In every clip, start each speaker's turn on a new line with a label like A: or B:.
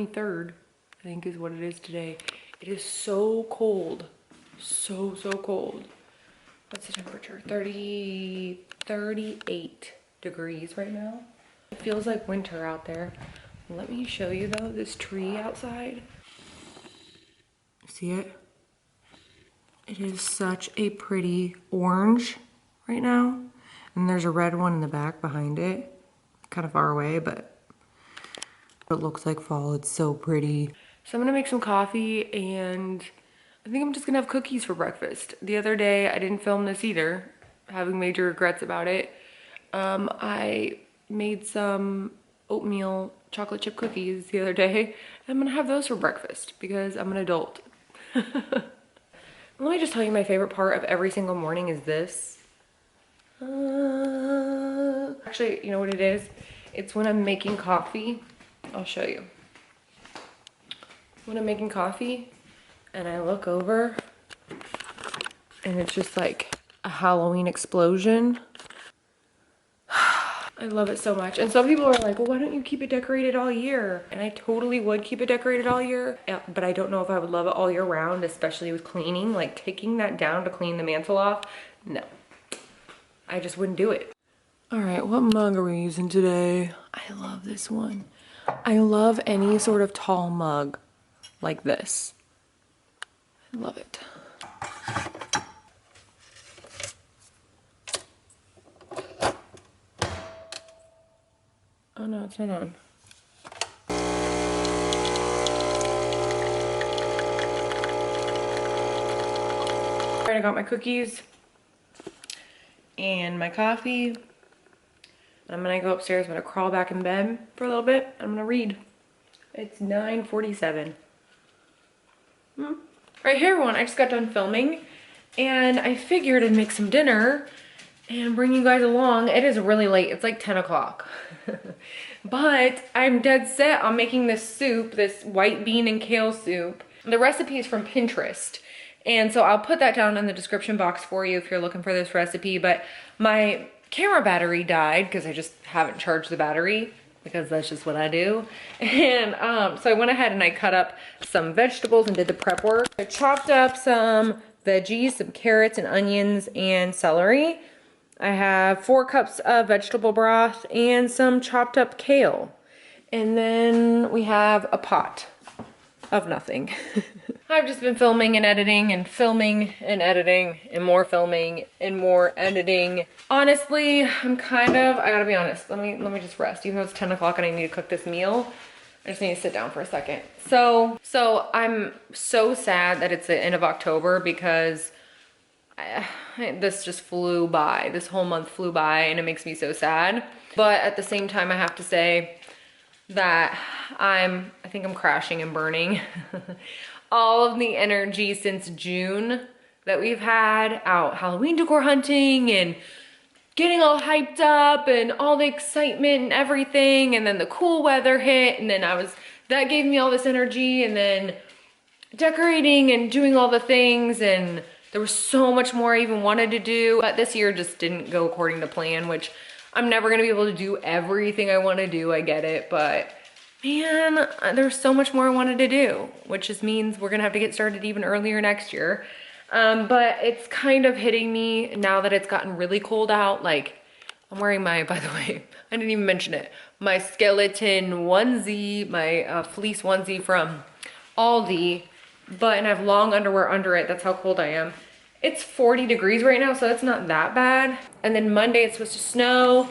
A: 23rd, I think is what it is today. It is so cold. So cold. What's the temperature? 38 degrees right now. It feels like winter out there. Let me show you though, this tree outside. See it? It is such a pretty orange right now. And there's a red one in the back behind it. Kind of far away, but it looks like fall. It's so pretty. So I'm gonna make some coffee and I think I'm just gonna have cookies for breakfast. The other day, I didn't film this either, having major regrets about it. I made some oatmeal chocolate chip cookies the other day. I'm gonna have those for breakfast because I'm an adult. Let me just tell you, my favorite part of every single morning is this. Actually, you know what it is? It's when I'm making coffee. I'll show you. When I'm making coffee and I look over and it's just like a Halloween explosion. I love it so much. And some people are like, well, why don't you keep it decorated all year? And I totally would keep it decorated all year, but I don't know if I would love it all year round, especially with cleaning, like taking that down to clean the mantle off. No, I just wouldn't do it. All right, what mug are we using today? I love this one. I love any sort of tall mug like this. I love it. Oh no, it's not on. All right, I got my cookies and my coffee. I'm gonna go upstairs, I'm gonna crawl back in bed for a little bit. I'm gonna read. It's 9:47. Right, hey everyone, I just got done filming and I figured I'd make some dinner and bring you guys along. It is really late, it's like 10 o'clock. But I'm dead set on making this soup, this white bean and kale soup. The recipe is from Pinterest. And so I'll put that down in the description box for you if you're looking for this recipe. But my camera battery died because I just haven't charged the battery because that's just what I do. And so I went ahead and I cut up some vegetables and did the prep work. I chopped up some veggies, some carrots and onions and celery. I have 4 cups of vegetable broth and some chopped up kale. And then we have a pot of nothing. I've just been filming and editing and filming and editing and more filming and more editing. Honestly, I gotta be honest, let me just rest. Even though it's 10 o'clock and I need to cook this meal, I just need to sit down for a second. So I'm so sad that it's the end of October because this just flew by. This whole month flew by and it makes me so sad. But at the same time, I have to say that I think I'm crashing and burning. All of the energy since June that we've had out Halloween decor hunting and getting all hyped up and all the excitement and everything, and then the cool weather hit, and then that gave me all this energy, and then decorating and doing all the things, and there was so much more I even wanted to do. But this year just didn't go according to plan, which I'm never gonna be able to do everything I wanna do, I get it, but man, there's so much more I wanted to do, which just means we're gonna have to get started even earlier next year. But it's kind of hitting me now that it's gotten really cold out. Like, I'm wearing my, by the way, I didn't even mention it, my skeleton onesie, my fleece onesie from Aldi, and I have long underwear under it. That's how cold I am. It's 40 degrees right now, so that's not that bad. And then Monday it's supposed to snow.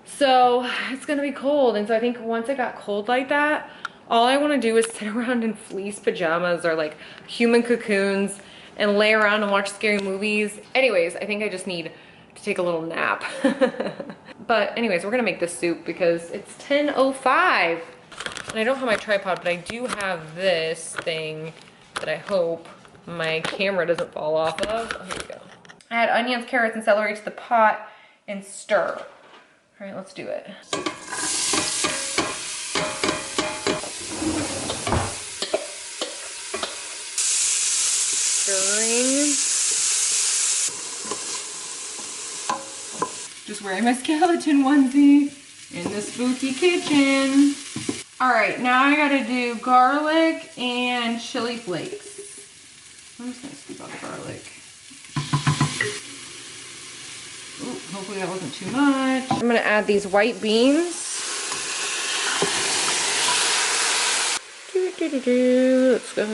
A: So it's gonna be cold. And so I think once it got cold like that, all I wanna do is sit around in fleece pajamas or like human cocoons and lay around and watch scary movies. Anyways, I think I just need to take a little nap. But anyways, we're gonna make this soup because it's 10:05. And I don't have my tripod, but I do have this thing that I hope my camera doesn't fall off of. Oh, here we go. I add onions, carrots, and celery to the pot and stir. All right, let's do it. Stirring. Just wearing my skeleton onesie in the spooky kitchen. All right, now I gotta do garlic and chili flakes. I'm just gonna scoop out the garlic. Ooh, hopefully that wasn't too much. I'm gonna add these white beans. Let's go.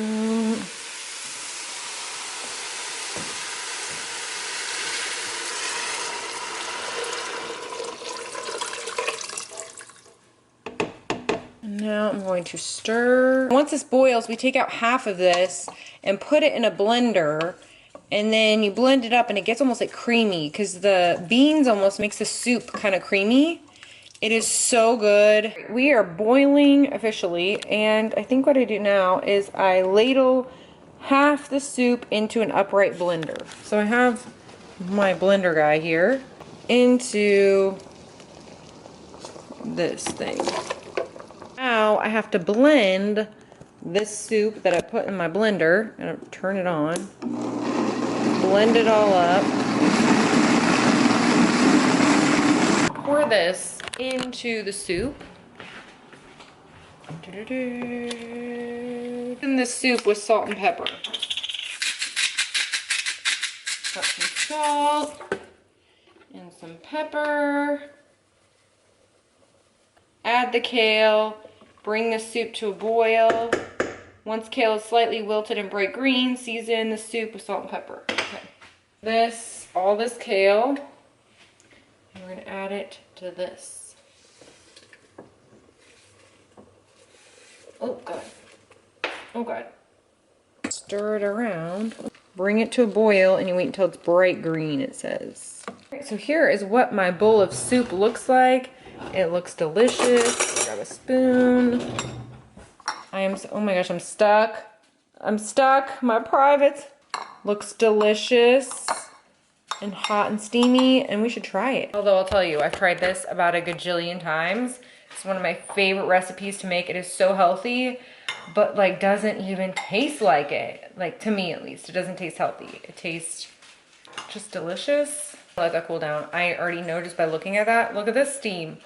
A: Now I'm going to stir. Once this boils, we take out half of this and put it in a blender, and then you blend it up and it gets almost like creamy because the beans almost makes the soup kind of creamy. It is so good. We are boiling officially, and I think what I do now is I ladle half the soup into an upright blender. So I have my blender guy here into this thing. Now I have to blend this soup that I put in my blender, and turn it on, blend it all up, pour this into the soup. In this soup with salt and pepper. Got some salt and some pepper. Add the kale. Bring the soup to a boil. Once kale is slightly wilted and bright green, season the soup with salt and pepper. Okay. All this kale, and we're gonna add it to this. Oh God. Oh God. Stir it around. Bring it to a boil, and you wait until it's bright green, it says. All right, so here is what my bowl of soup looks like. It looks delicious. Grab a spoon. Oh my gosh, I'm stuck. I'm stuck. My private looks delicious and hot and steamy, and we should try it. Although I'll tell you, I've tried this about a gajillion times. It's one of my favorite recipes to make. It is so healthy, but like doesn't even taste like it. Like to me at least, it doesn't taste healthy. It tastes just delicious. Let that cool down. I already know just by looking at that. Look at this steam.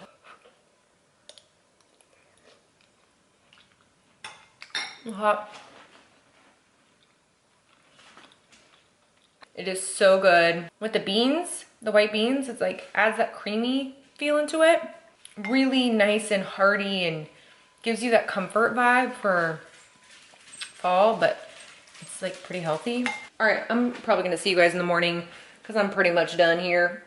A: Hot. It is so good. With the beans, the white beans, it's like adds that creamy feel into it. Really nice and hearty and gives you that comfort vibe for fall, but it's like pretty healthy. All right, I'm probably gonna see you guys in the morning because I'm pretty much done here.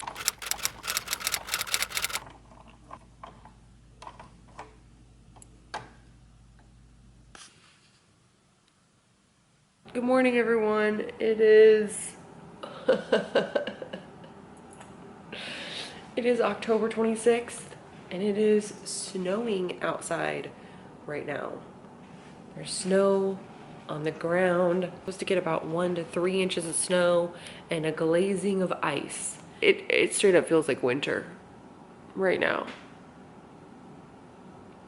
A: Good morning, everyone. It is it is October 26th, and it is snowing outside right now. There's snow on the ground. We're supposed to get about 1 to 3 inches of snow and a glazing of ice. It straight up feels like winter right now.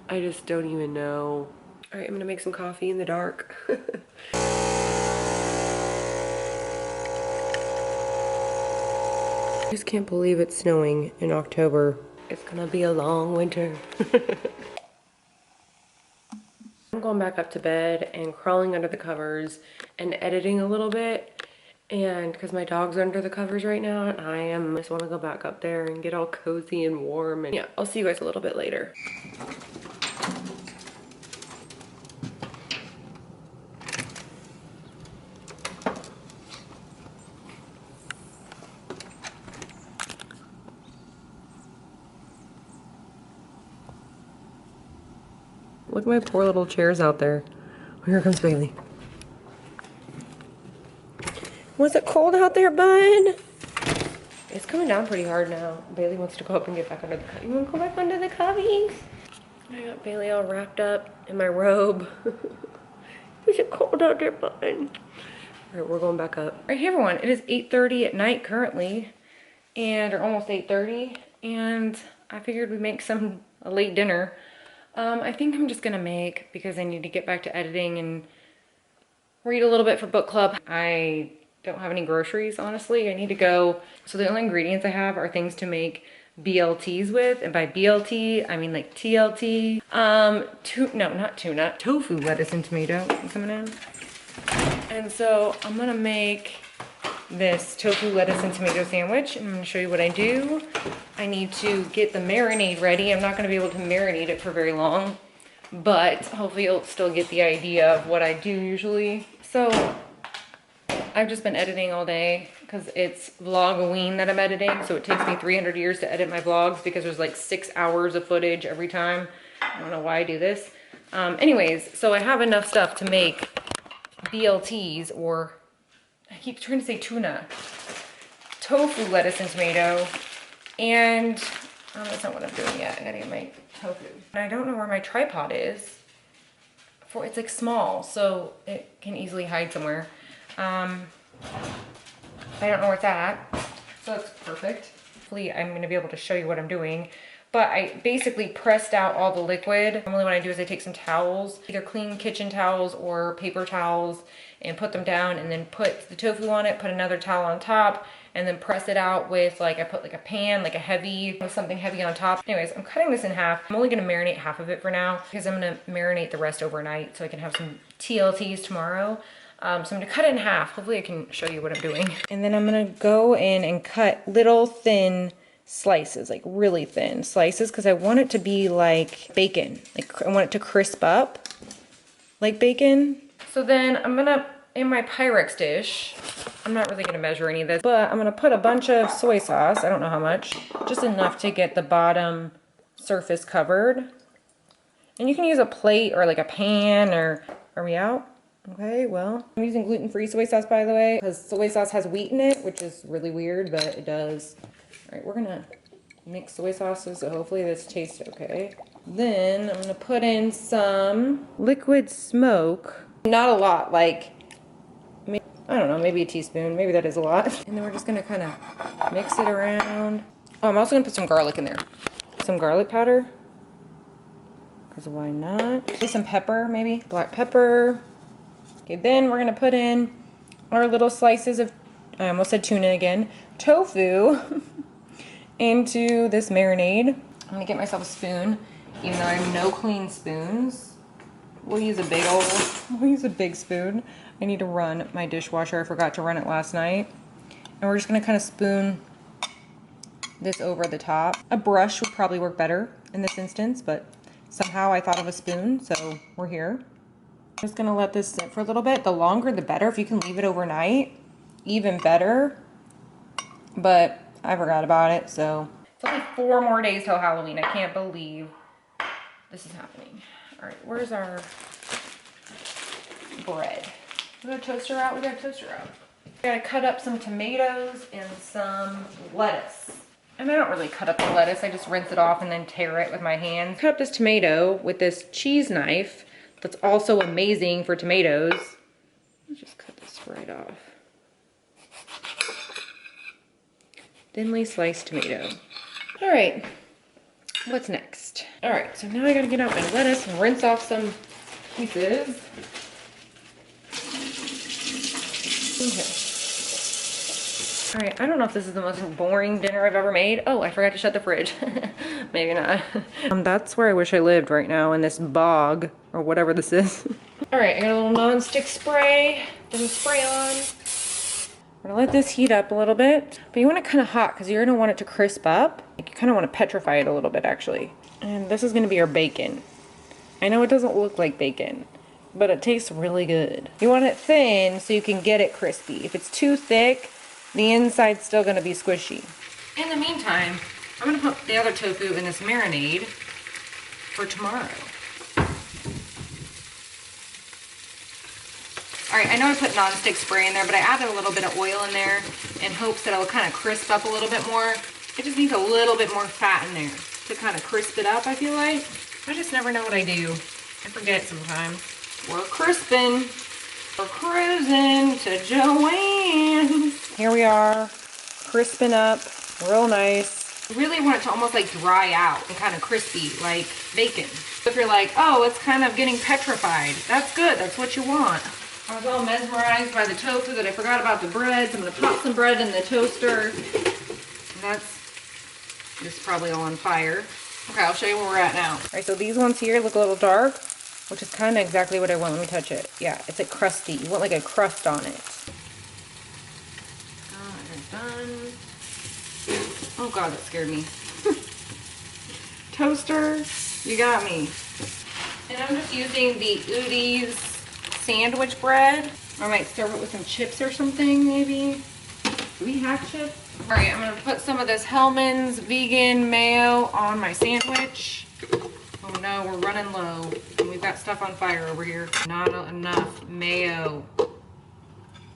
A: I just don't even know. All right, I'm gonna make some coffee in the dark. I just can't believe it's snowing in October. It's gonna be a long winter. I'm going back up to bed and crawling under the covers and editing a little bit, and because my dog's under the covers right now, and I just want to go back up there and get all cozy and warm. And yeah, I'll see you guys a little bit later. Look at my poor little chairs out there. Here comes Bailey. Was it cold out there, bud? It's coming down pretty hard now. Bailey wants to go up and get back under the covers. You want to go back under the covers? I got Bailey all wrapped up in my robe. Is it cold out there, bud? All right, we're going back up. All right, hey everyone. It is 8:30 at night currently, or almost 8:30, and I figured we'd make a late dinner. I think I'm just gonna make, because I need to get back to editing and read a little bit for book club. I don't have any groceries, honestly. I need to go. So the only ingredients I have are things to make BLTs with, and by BLT I mean like TLT. No, not tuna, tofu, lettuce, and tomato coming in. And so I'm gonna make this tofu, lettuce, and tomato sandwich. I'm gonna show you what I do. I need to get the marinade ready. I'm not gonna be able to marinate it for very long, but hopefully you'll still get the idea of what I do usually. So I've just been editing all day because it's Vlog-O-Ween that I'm editing. So it takes me 300 years to edit my vlogs because there's like 6 hours of footage every time. I don't know why I do this. Anyways, so I have enough stuff to make BLTs, or I keep trying to say tuna, tofu, lettuce, and tomato. And that's not what I'm doing yet. I gotta get my tofu. And I don't know where my tripod is. It's like small, so it can easily hide somewhere. I don't know where it's at, so that's perfect. Hopefully I'm gonna be able to show you what I'm doing. But I basically pressed out all the liquid. Normally what I do is I take some towels, either clean kitchen towels or paper towels, and put them down, and then put the tofu on it, put another towel on top, and then press it out with, like, I put like a pan, like a heavy, something heavy on top. Anyways, I'm cutting this in half. I'm only gonna marinate half of it for now because I'm gonna marinate the rest overnight so I can have some TLTs tomorrow. So I'm gonna cut it in half. Hopefully I can show you what I'm doing. And then I'm gonna go in and cut little thin slices, like really thin slices, because I want it to be like bacon. Like I want it to crisp up like bacon. So then I'm gonna, in my Pyrex dish, I'm not really gonna measure any of this, but I'm gonna put a bunch of soy sauce. I don't know how much, just enough to get the bottom surface covered. And you can use a plate or like a pan, or, are we out? Okay, well, I'm using gluten-free soy sauce, by the way, because soy sauce has wheat in it, which is really weird, but it does. All right, we're gonna mix soy sauces, so hopefully this tastes okay. Then I'm gonna put in some liquid smoke. Not a lot, like, I don't know, maybe a teaspoon. Maybe that is a lot. And then we're just gonna kind of mix it around. Oh, I'm also gonna put some garlic in there. Some garlic powder, because why not? Maybe some pepper, maybe. Black pepper. Okay, then we're gonna put in our little slices of, I almost said tuna again, tofu into this marinade. I'm gonna get myself a spoon, even though I have no clean spoons. We'll use a big spoon. I need to run my dishwasher. I forgot to run it last night. And we're just gonna kind of spoon this over the top. A brush would probably work better in this instance, but somehow I thought of a spoon, so we're here. I'm just gonna let this sit for a little bit. The longer the better. If you can leave it overnight, even better. But I forgot about it, so. It's only 4 more days till Halloween. I can't believe this is happening. All right, where's our bread? We got a toaster out? We got a toaster out. We gotta cut up some tomatoes and some lettuce. And I don't really cut up the lettuce. I just rinse it off and then tear it with my hands. Cut up this tomato with this cheese knife. That's also amazing for tomatoes. Let's just cut this right off. Thinly sliced tomato. All right, what's next? All right, so now I gotta get out my lettuce and rinse off some pieces. Okay. All right, I don't know if this is the most boring dinner I've ever made. Oh, I forgot to shut the fridge. Maybe not. That's where I wish I lived right now, in this bog, or whatever this is. All right, I got a little non-stick spray. Didn't spray on. We're gonna let this heat up a little bit, but you want it kind of hot because you're gonna want it to crisp up. Like, you kind of want to petrify it a little bit, actually. And this is gonna be our bacon. I know it doesn't look like bacon, but it tastes really good. You want it thin so you can get it crispy. If it's too thick, the inside's still gonna be squishy. In the meantime, I'm gonna put the other tofu in this marinade for tomorrow. All right, I know I put non-stick spray in there, but I added a little bit of oil in there in hopes that it'll kind of crisp up a little bit more. It just needs a little bit more fat in there to kind of crisp it up, I feel like. I just never know what I do. I forget sometimes. We're crisping. We're cruising to Joanne's. Here we are, crisping up, real nice. I really want it to almost like dry out and kind of crispy, like bacon. If you're like, oh, it's kind of getting petrified, that's good, that's what you want. I was all mesmerized by the tofu that I forgot about the bread, so I'm gonna pop some bread in the toaster. And that's This is probably all on fire. Okay, I'll show you where we're at now. All right, so these ones here look a little dark, which is kind of exactly what I want. Let me touch it. Yeah, it's like crusty. You want like a crust on it. Done. Oh God, that scared me. Toaster, you got me. And I'm just using the Udi's sandwich bread. I might serve it with some chips or something, maybe. Do we have chips? All right, I'm gonna put some of this Hellmann's vegan mayo on my sandwich. Oh no, we're running low. And we've got stuff on fire over here. Not enough mayo.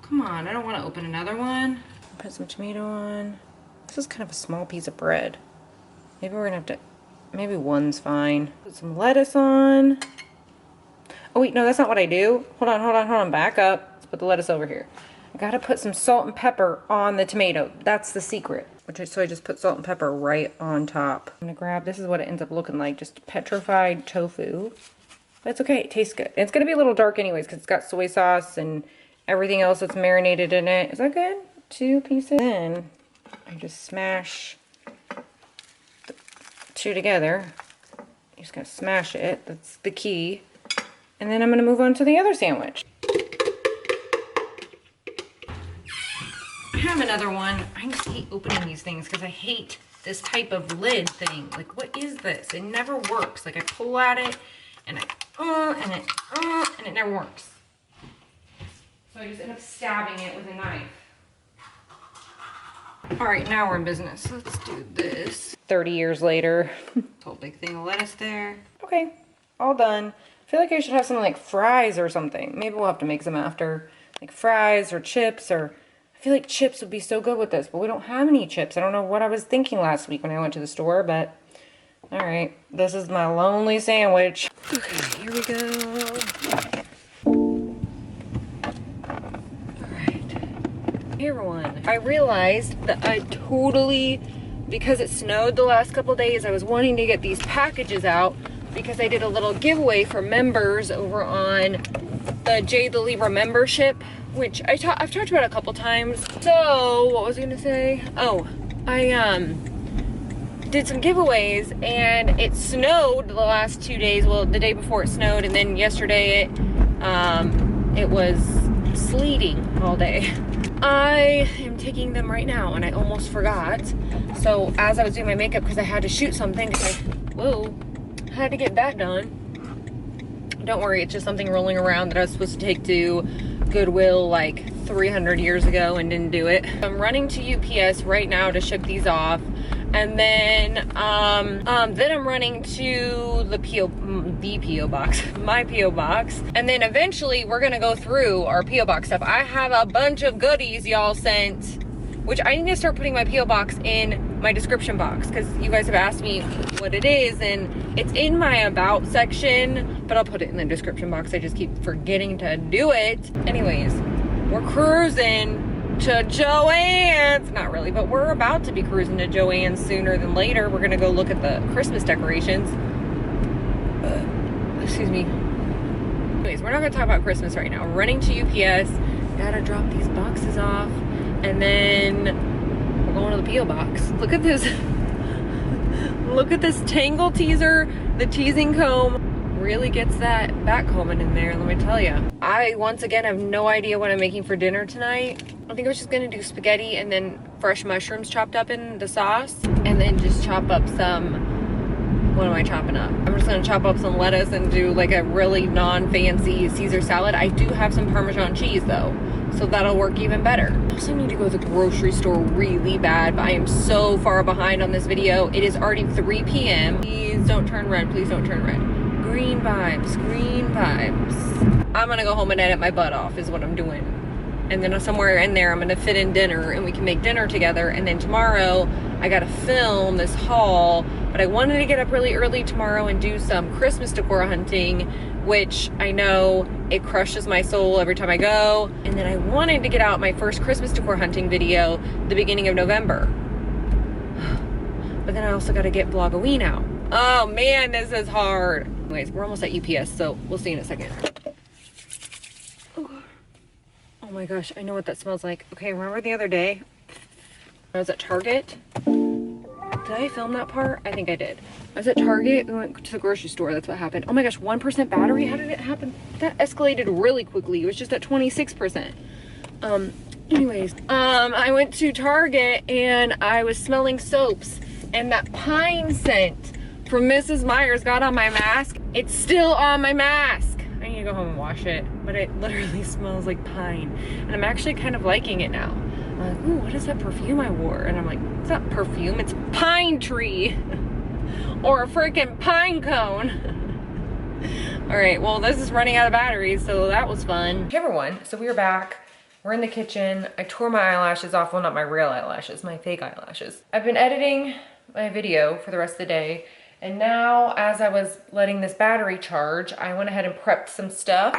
A: Come on, I don't wanna open another one. Put some tomato on. This is kind of a small piece of bread. Maybe we're gonna have to, maybe one's fine. Put some lettuce on. Oh wait, no, that's not what I do. Hold on, back up. Let's put the lettuce over here. I gotta put some salt and pepper on the tomato. That's the secret. So I just put salt and pepper right on top. I'm gonna grab, this is what it ends up looking like, just petrified tofu. But it's okay, it tastes good. And it's gonna be a little dark anyways because it's got soy sauce and everything else that's marinated in it. Is that good? 2 pieces. Then I just smash the 2 together. You just gotta smash it, that's the key. And then I'm gonna move on to the other sandwich. I have another one. I just hate opening these things because I hate this type of lid thing. Like, what is this? It never works. Like, I pull at it and and it never works. So I just end up stabbing it with a knife. All right, now we're in business. Let's do this. 30 years later. Whole big thing of lettuce there. Okay, all done. I feel like I should have something like fries or something. Maybe we'll have to make some after. Like fries or chips or... I feel like chips would be so good with this, but we don't have any chips. I don't know what I was thinking last week when I went to the store, but... Alright, this is my lonely sandwich. Okay, here we go. Hey everyone, I realized that I totally, because it snowed the last couple days, I was wanting to get these packages out because I did a little giveaway for members over on the Jade the Libra membership, which I've talked about a couple times. So, what was I gonna say? Oh, I did some giveaways and it snowed the last 2 days. Well, the day before it snowed, and then yesterday it was sleeting all day. I am taking them right now and I almost forgot. So as I was doing my makeup, because I had to shoot something, because I had to get that done. Don't worry, it's just something rolling around that I was supposed to take to Goodwill like 300 years ago and didn't do it. I'm running to UPS right now to ship these off. And then I'm running to the P.O. box, my P.O. box. And then eventually we're gonna go through our P.O. box stuff. I have a bunch of goodies y'all sent, which I need to start putting my P.O. box in my description box because you guys have asked me what it is, and it's in my about section, but I'll put it in the description box. I just keep forgetting to do it. Anyways, we're cruising to Joann's. Not really, but we're about to be cruising to Joann's sooner than later. We're gonna go look at the Christmas decorations. Excuse me. Anyways, we're not gonna talk about Christmas right now. We're running to UPS. Gotta drop these boxes off, and then we're going to the P.O. box. Look at this. Look at this tangle teaser. The teasing comb really gets that back combing in there, let me tell you. I, once again, have no idea what I'm making for dinner tonight. I think I was just gonna do spaghetti and then fresh mushrooms chopped up in the sauce, and then just chop up some, what am I chopping up? I'm just gonna chop up some lettuce and do like a really non-fancy Caesar salad. I do have some Parmesan cheese though, so that'll work even better. I also need to go to the grocery store really bad, but I am so far behind on this video. It is already 3 p.m. Please don't turn red, please don't turn red. Green vibes, green vibes. I'm gonna go home and edit my butt off is what I'm doing. And then somewhere in there, I'm gonna fit in dinner and we can make dinner together. And then tomorrow, I gotta film this haul, but I wanted to get up really early tomorrow and do some Christmas decor hunting, which I know it crushes my soul every time I go. And then I wanted to get out my first Christmas decor hunting video the beginning of November. But then I also gotta get Vlog-O-Ween out. Oh man, this is hard. Anyways, we're almost at UPS, so we'll see in a second. Oh my gosh, I know what that smells like. Okay, remember the other day I was at Target? Did I film that part? I think I did. I was at Target, we went to the grocery store, that's what happened. Oh my gosh, 1% battery? How did it happen? That escalated really quickly. It was just at 26%. Anyways, I went to Target and I was smelling soaps, and that pine scent from Mrs. Meyer's got on my mask. It's still on my mask. I need to go home and wash it, but it literally smells like pine. And I'm actually kind of liking it now. I'm like, ooh, what is that perfume I wore? And I'm like, it's not perfume, it's pine tree. Or a freaking pine cone. All right, well, this is running out of batteries, so that was fun. Hey everyone, so we are back. We're in the kitchen. I tore my eyelashes off. Well, not my real eyelashes, my fake eyelashes. I've been editing my video for the rest of the day. And now, as I was letting this battery charge, I went ahead and prepped some stuff.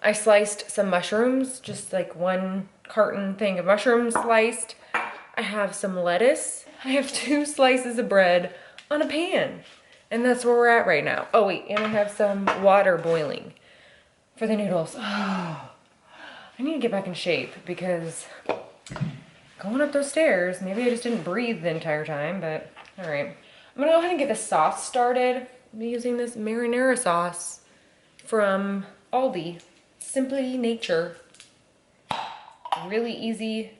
A: I sliced some mushrooms, just like 1 carton thing of mushrooms sliced. I have some lettuce. I have 2 slices of bread on a pan. And that's where we're at right now. Oh wait, and I have some water boiling for the noodles. Oh. I need to get back in shape because going up those stairs, maybe I just didn't breathe the entire time, but all right. I'm gonna go ahead and get the sauce started. I'm using this marinara sauce from Aldi. Simply Nature. Really easy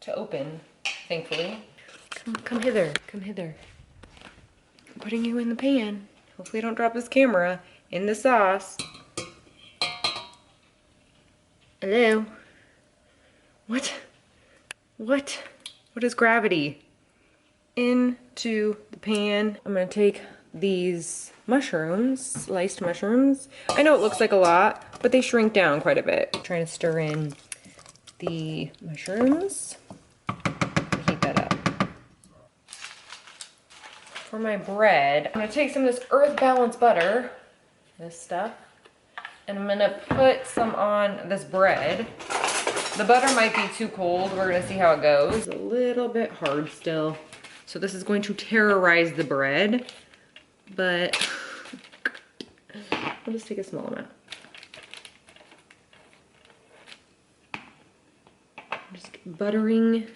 A: to open, thankfully. Come hither, come hither. I'm putting you in the pan. Hopefully I don't drop this camera in the sauce. Hello? What? What? What is gravity? Into the pan. I'm gonna take these mushrooms, sliced mushrooms. I know it looks like a lot, but they shrink down quite a bit. I'm trying to stir in the mushrooms. Heat that up. For my bread, I'm gonna take some of this Earth Balance butter, this stuff, and I'm gonna put some on this bread. The butter might be too cold. We're gonna see how it goes. It's a little bit hard still. So this is going to terrorize the bread, but I'll just take a small amount. Just buttering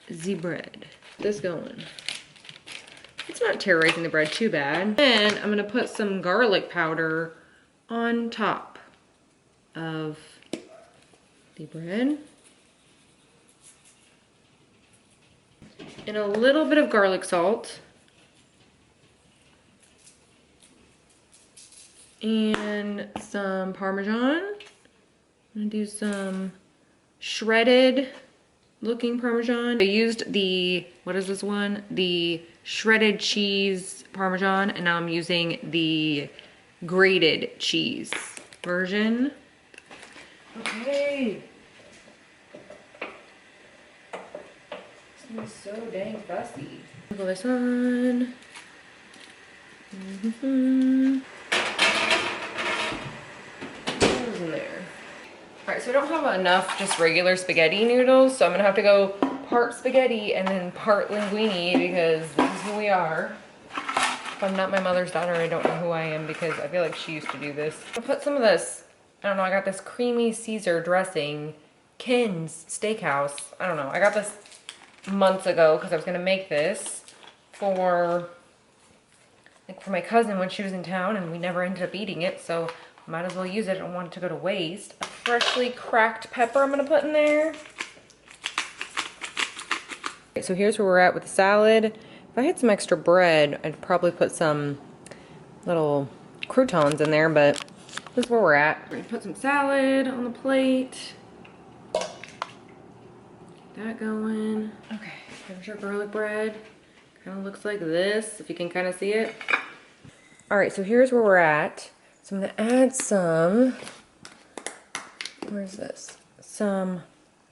A: the bread. Get this going. It's not terrorizing the bread too bad. Then I'm gonna put some garlic powder on top of the bread. And a little bit of garlic salt. And some Parmesan. I'm gonna do some shredded looking Parmesan. I used the, what is this one? The shredded cheese Parmesan, and now I'm using the grated cheese version. Okay. This is so dang fussy. Put this on. What was in there? Alright, so I don't have enough just regular spaghetti noodles, so I'm gonna have to go part spaghetti and then part linguine because this is who we are. If I'm not my mother's daughter, I don't know who I am because I feel like she used to do this. I'll put some of this, I don't know, I got this creamy Caesar dressing, Ken's Steakhouse. I don't know, I got this months ago because I was gonna make this for my cousin when she was in town, and we never ended up eating it, so might as well use it. I don't want it to go to waste. A freshly cracked pepper I'm gonna put in there. Okay, so here's where we're at with the salad. If I had some extra bread, I'd probably put some little croutons in there, but this is where we're at. We're gonna put some salad on the plate. Get that going. Okay, here's our garlic bread. Kind of looks like this, if you can kind of see it. All right, so here's where we're at. So I'm gonna add some, where's this? Some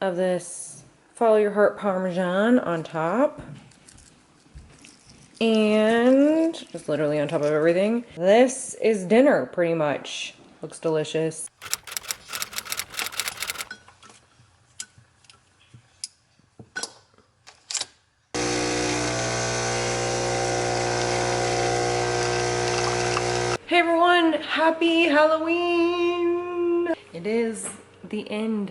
A: of this Follow Your Heart Parmesan on top. And just literally on top of everything. This is dinner, pretty much. Looks delicious. Hey everyone, happy Halloween! It is the end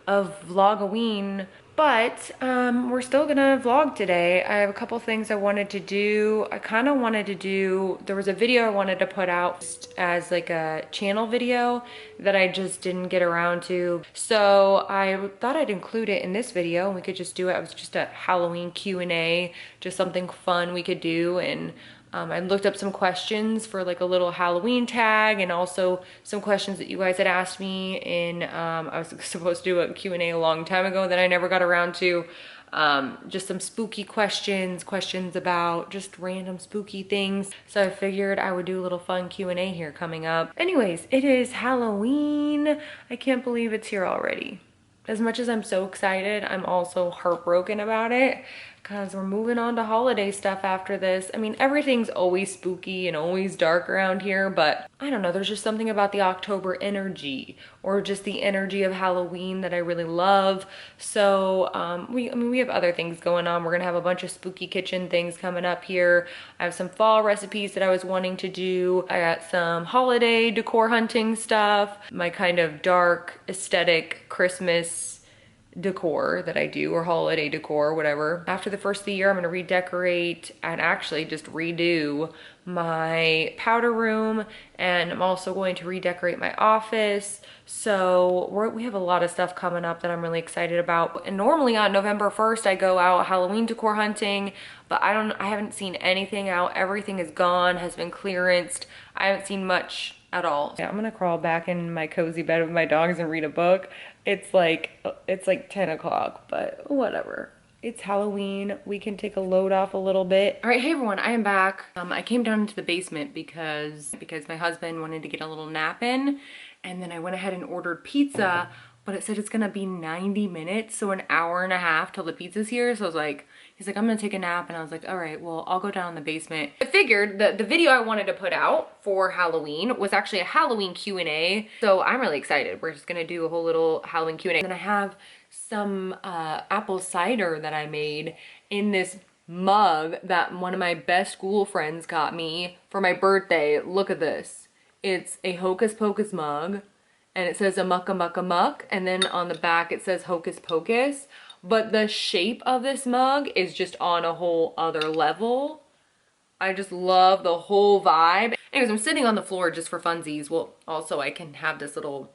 A: of Vlog-O-Ween. But we're still gonna vlog today. I have a couple things I wanted to do. I kind of wanted to do, there was a video I wanted to put out just as like a channel video that I just didn't get around to. So I thought I'd include it in this video and we could just do it. It was just a Halloween Q&A, just something fun we could do. And I looked up some questions for like a little Halloween tag and also some questions that you guys had asked me in, I was supposed to do a Q&A a long time ago that I never got around to. Just some spooky questions about just random spooky things. So I figured I would do a little fun Q&A here coming up. Anyways, it is Halloween. I can't believe it's here already. As much as I'm so excited, I'm also heartbroken about it because we're moving on to holiday stuff after this. I mean, everything's always spooky and always dark around here, but I don't know, there's just something about the October energy or just the energy of Halloween that I really love. So we have other things going on. We're gonna have a bunch of spooky kitchen things coming up here. I have some fall recipes that I was wanting to do. I got some holiday decor hunting stuff, my kind of dark aesthetic Christmas decor that I do, or holiday decor, whatever. After the first of the year, I'm gonna redecorate and actually just redo my powder room, and I'm also going to redecorate my office. So we have a lot of stuff coming up that I'm really excited about. And normally on November 1st, I go out Halloween decor hunting, but I haven't seen anything out. Everything is gone, has been clearanced. I haven't seen much at all. Yeah, I'm gonna crawl back in my cozy bed with my dogs and read a book. It's like 10 o'clock, but whatever. It's Halloween. We can take a load off a little bit. All right, hey everyone, I am back. I came down into the basement because my husband wanted to get a little nap in, and then I went ahead and ordered pizza, but it said it's gonna be 90 minutes, so an hour and a half till the pizza's here. So I was like, he's like, I'm gonna take a nap, and I was like, all right, well, I'll go down in the basement. I figured the video I wanted to put out for Halloween was actually a Halloween Q&A, so I'm really excited. We're just gonna do a whole little Halloween Q&A. And I have some apple cider that I made in this mug that one of my best school friends got me for my birthday. Look at this. It's a Hocus Pocus mug, and it says a muck, and then on the back it says Hocus Pocus. But the shape of this mug is just on a whole other level. I just love the whole vibe. Anyways, I'm sitting on the floor just for funsies. Well, also I can have this little,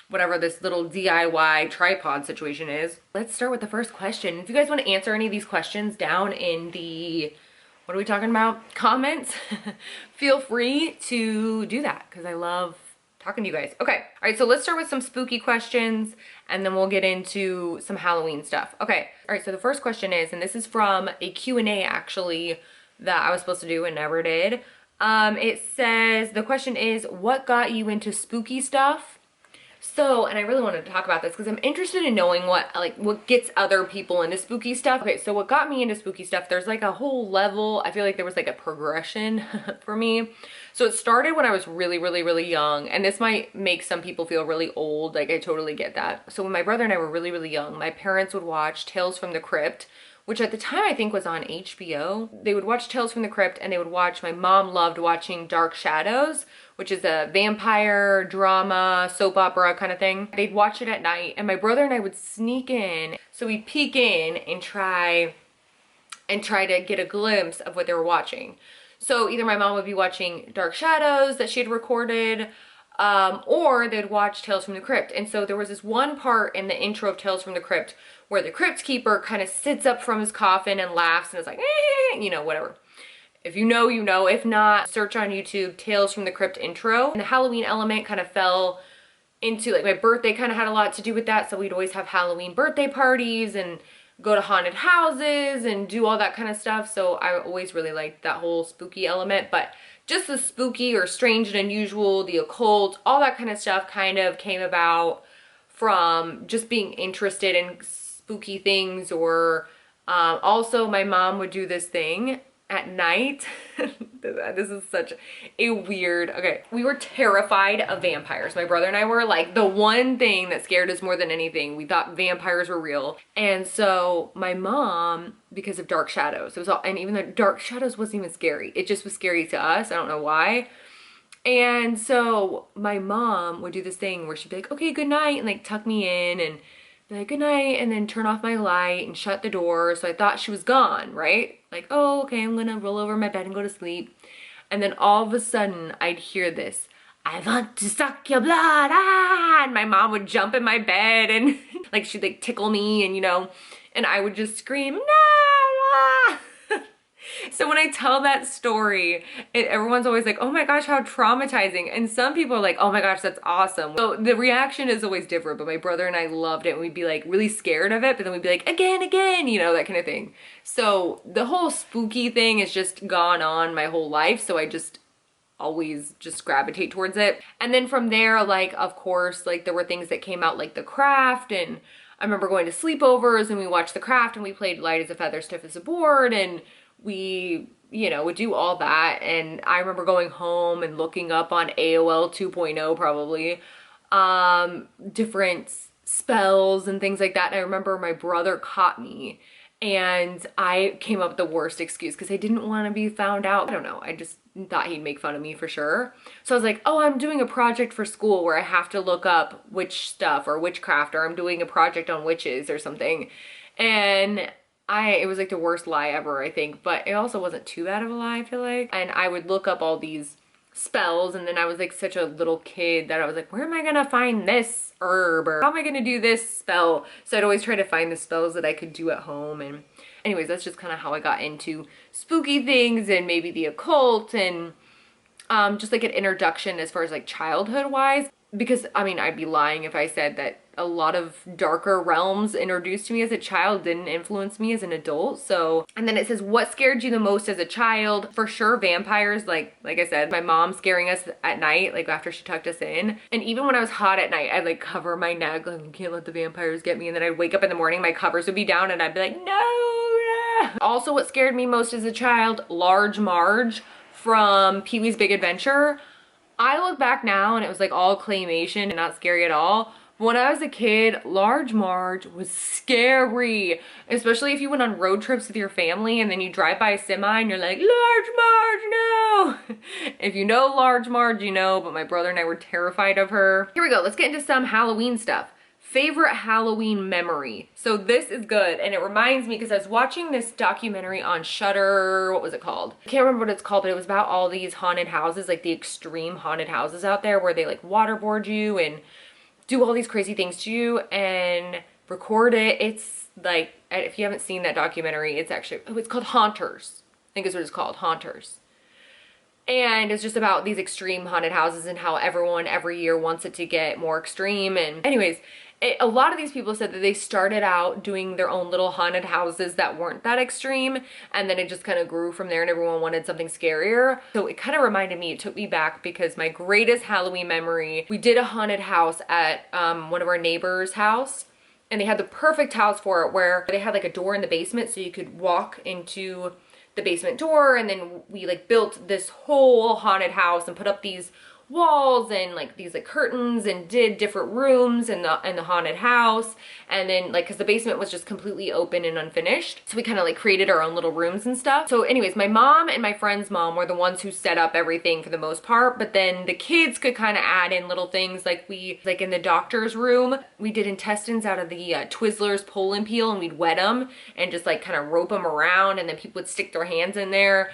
A: whatever this little DIY tripod situation is. Let's start with the first question. If you guys want to answer any of these questions down in the, what are we talking about, comments, feel free to do that because I love talking to you guys. Okay, all right, so let's start with some spooky questions and then we'll get into some Halloween stuff. Okay, all right, so the first question is, and this is from a Q&A actually that I was supposed to do and never did. It says, the question is, what got you into spooky stuff? So, and I really wanted to talk about this because I'm interested in knowing what gets other people into spooky stuff. Okay, so what got me into spooky stuff, there's like a whole level. I feel like there was like a progression for me. So it started when I was really young, and this might make some people feel really old. Like, I totally get that. So when my brother and I were really young, my parents would watch Tales from the Crypt, which at the time I think was on HBO. They would watch Tales from the Crypt, and they would watch, my mom loved watching Dark Shadows, which is a vampire drama, soap opera kind of thing. They'd watch it at night, and my brother and I would sneak in. So we'd peek in and try to get a glimpse of what they were watching. So either my mom would be watching Dark Shadows that she had recorded, or they'd watch Tales from the Crypt. And so there was this one part in the intro of Tales from the Crypt where the Crypt Keeper kind of sits up from his coffin and laughs and is like, eh, you know, whatever. If you know, you know. If not, search on YouTube Tales from the Crypt intro. And the Halloween element kind of fell into, like, my birthday kind of had a lot to do with that. So we'd always have Halloween birthday parties and go to haunted houses and do all that kind of stuff. So I always really liked that whole spooky element. But just the spooky or strange and unusual, the occult, all that kind of stuff kind of came about from just being interested in spooky things. Or also my mom would do this thing at night. This is such a weird, okay. We were terrified of vampires. My brother and I were like, the one thing that scared us more than anything, we thought vampires were real. And so my mom, because of Dark Shadows, it was all, and even though Dark Shadows wasn't even scary, it just was scary to us. I don't know why. And so my mom would do this thing where she'd be like, okay, good night, and like tuck me in and be like, good night, and then turn off my light and shut the door. So I thought she was gone, right? Like, oh, okay, I'm gonna roll over my bed and go to sleep. And then all of a sudden I'd hear this, I want to suck your blood, ah! And my mom would jump in my bed and like she'd like tickle me and and I would just scream, no, ah! So when I tell that story, everyone's always like, oh my gosh, how traumatizing. And some people are like, oh my gosh, that's awesome. So the reaction is always different, but my brother and I loved it. And we'd be like really scared of it, but then we'd be like, again, that kind of thing. So the whole spooky thing has just gone on my whole life. So I just always just gravitate towards it. And then from there, like, of course, like there were things that came out like The Craft, and I remember going to sleepovers and we watched The Craft and we played light as a feather, stiff as a board, and we, would do all that. And I remember going home and looking up on AOL 2.0 probably, different spells and things like that. And I remember my brother caught me and I came up with the worst excuse because I didn't want to be found out. I don't know. I just thought he'd make fun of me for sure. So I was like, oh, I'm doing a project for school where I have to look up witch stuff or witchcraft, or I'm doing a project on witches or something. And it was like the worst lie ever, I think, but it also wasn't too bad of a lie, I feel like. And I would look up all these spells, and then I was like such a little kid that I was like, where am I gonna find this herb, or how am I gonna do this spell? So I'd always try to find the spells that I could do at home. And anyways, that's just kind of how I got into spooky things and maybe the occult, and just like an introduction as far as like childhood wise. Because I mean, I'd be lying if I said that a lot of darker realms introduced to me as a child didn't influence me as an adult. So, and then it says, what scared you the most as a child? For sure, vampires. Like I said, my mom scaring us at night, like after she tucked us in. And even when I was hot at night, I'd like cover my neck, like, you can't let the vampires get me. And then I'd wake up in the morning, my covers would be down, and I'd be like, no. Also, what scared me most as a child, Large Marge from Pee-wee's Big Adventure. I look back now and it was like all claymation and not scary at all. When I was a kid, Large Marge was scary, especially if you went on road trips with your family and then you drive by a semi and you're like, Large Marge, no! If you know Large Marge, you know, but my brother and I were terrified of her. Here we go, let's get into some Halloween stuff. Favorite Halloween memory. So this is good, and it reminds me because I was watching this documentary on Shudder. What was it called? I can't remember what it's called, but it was about all these haunted houses, like the extreme haunted houses out there where they like waterboard you and do all these crazy things to you and record it. It's like, if you haven't seen that documentary, it's actually, oh, it's called Haunters. I think is what it's called, Haunters. And it's just about these extreme haunted houses and how everyone every year wants it to get more extreme. And anyways, a lot of these people said that they started out doing their own little haunted houses that weren't that extreme, and then it just kind of grew from there and everyone wanted something scarier. So it kind of reminded me, it took me back because my greatest Halloween memory, we did a haunted house at one of our neighbors' house, and they had the perfect house for it where they had like a door in the basement so you could walk into the basement door, and then we like built this whole haunted house and put up these walls and like these like curtains and did different rooms in the haunted house. And then like, because the basement was just completely open and unfinished, so we kind of like created our own little rooms and stuff. So anyways, my mom and my friend's mom were the ones who set up everything for the most part, but then the kids could kind of add in little things. Like we, like in the doctor's room, we did intestines out of the Twizzlers pull and peel, and we'd wet them and just like kind of rope them around, and then people would stick their hands in there.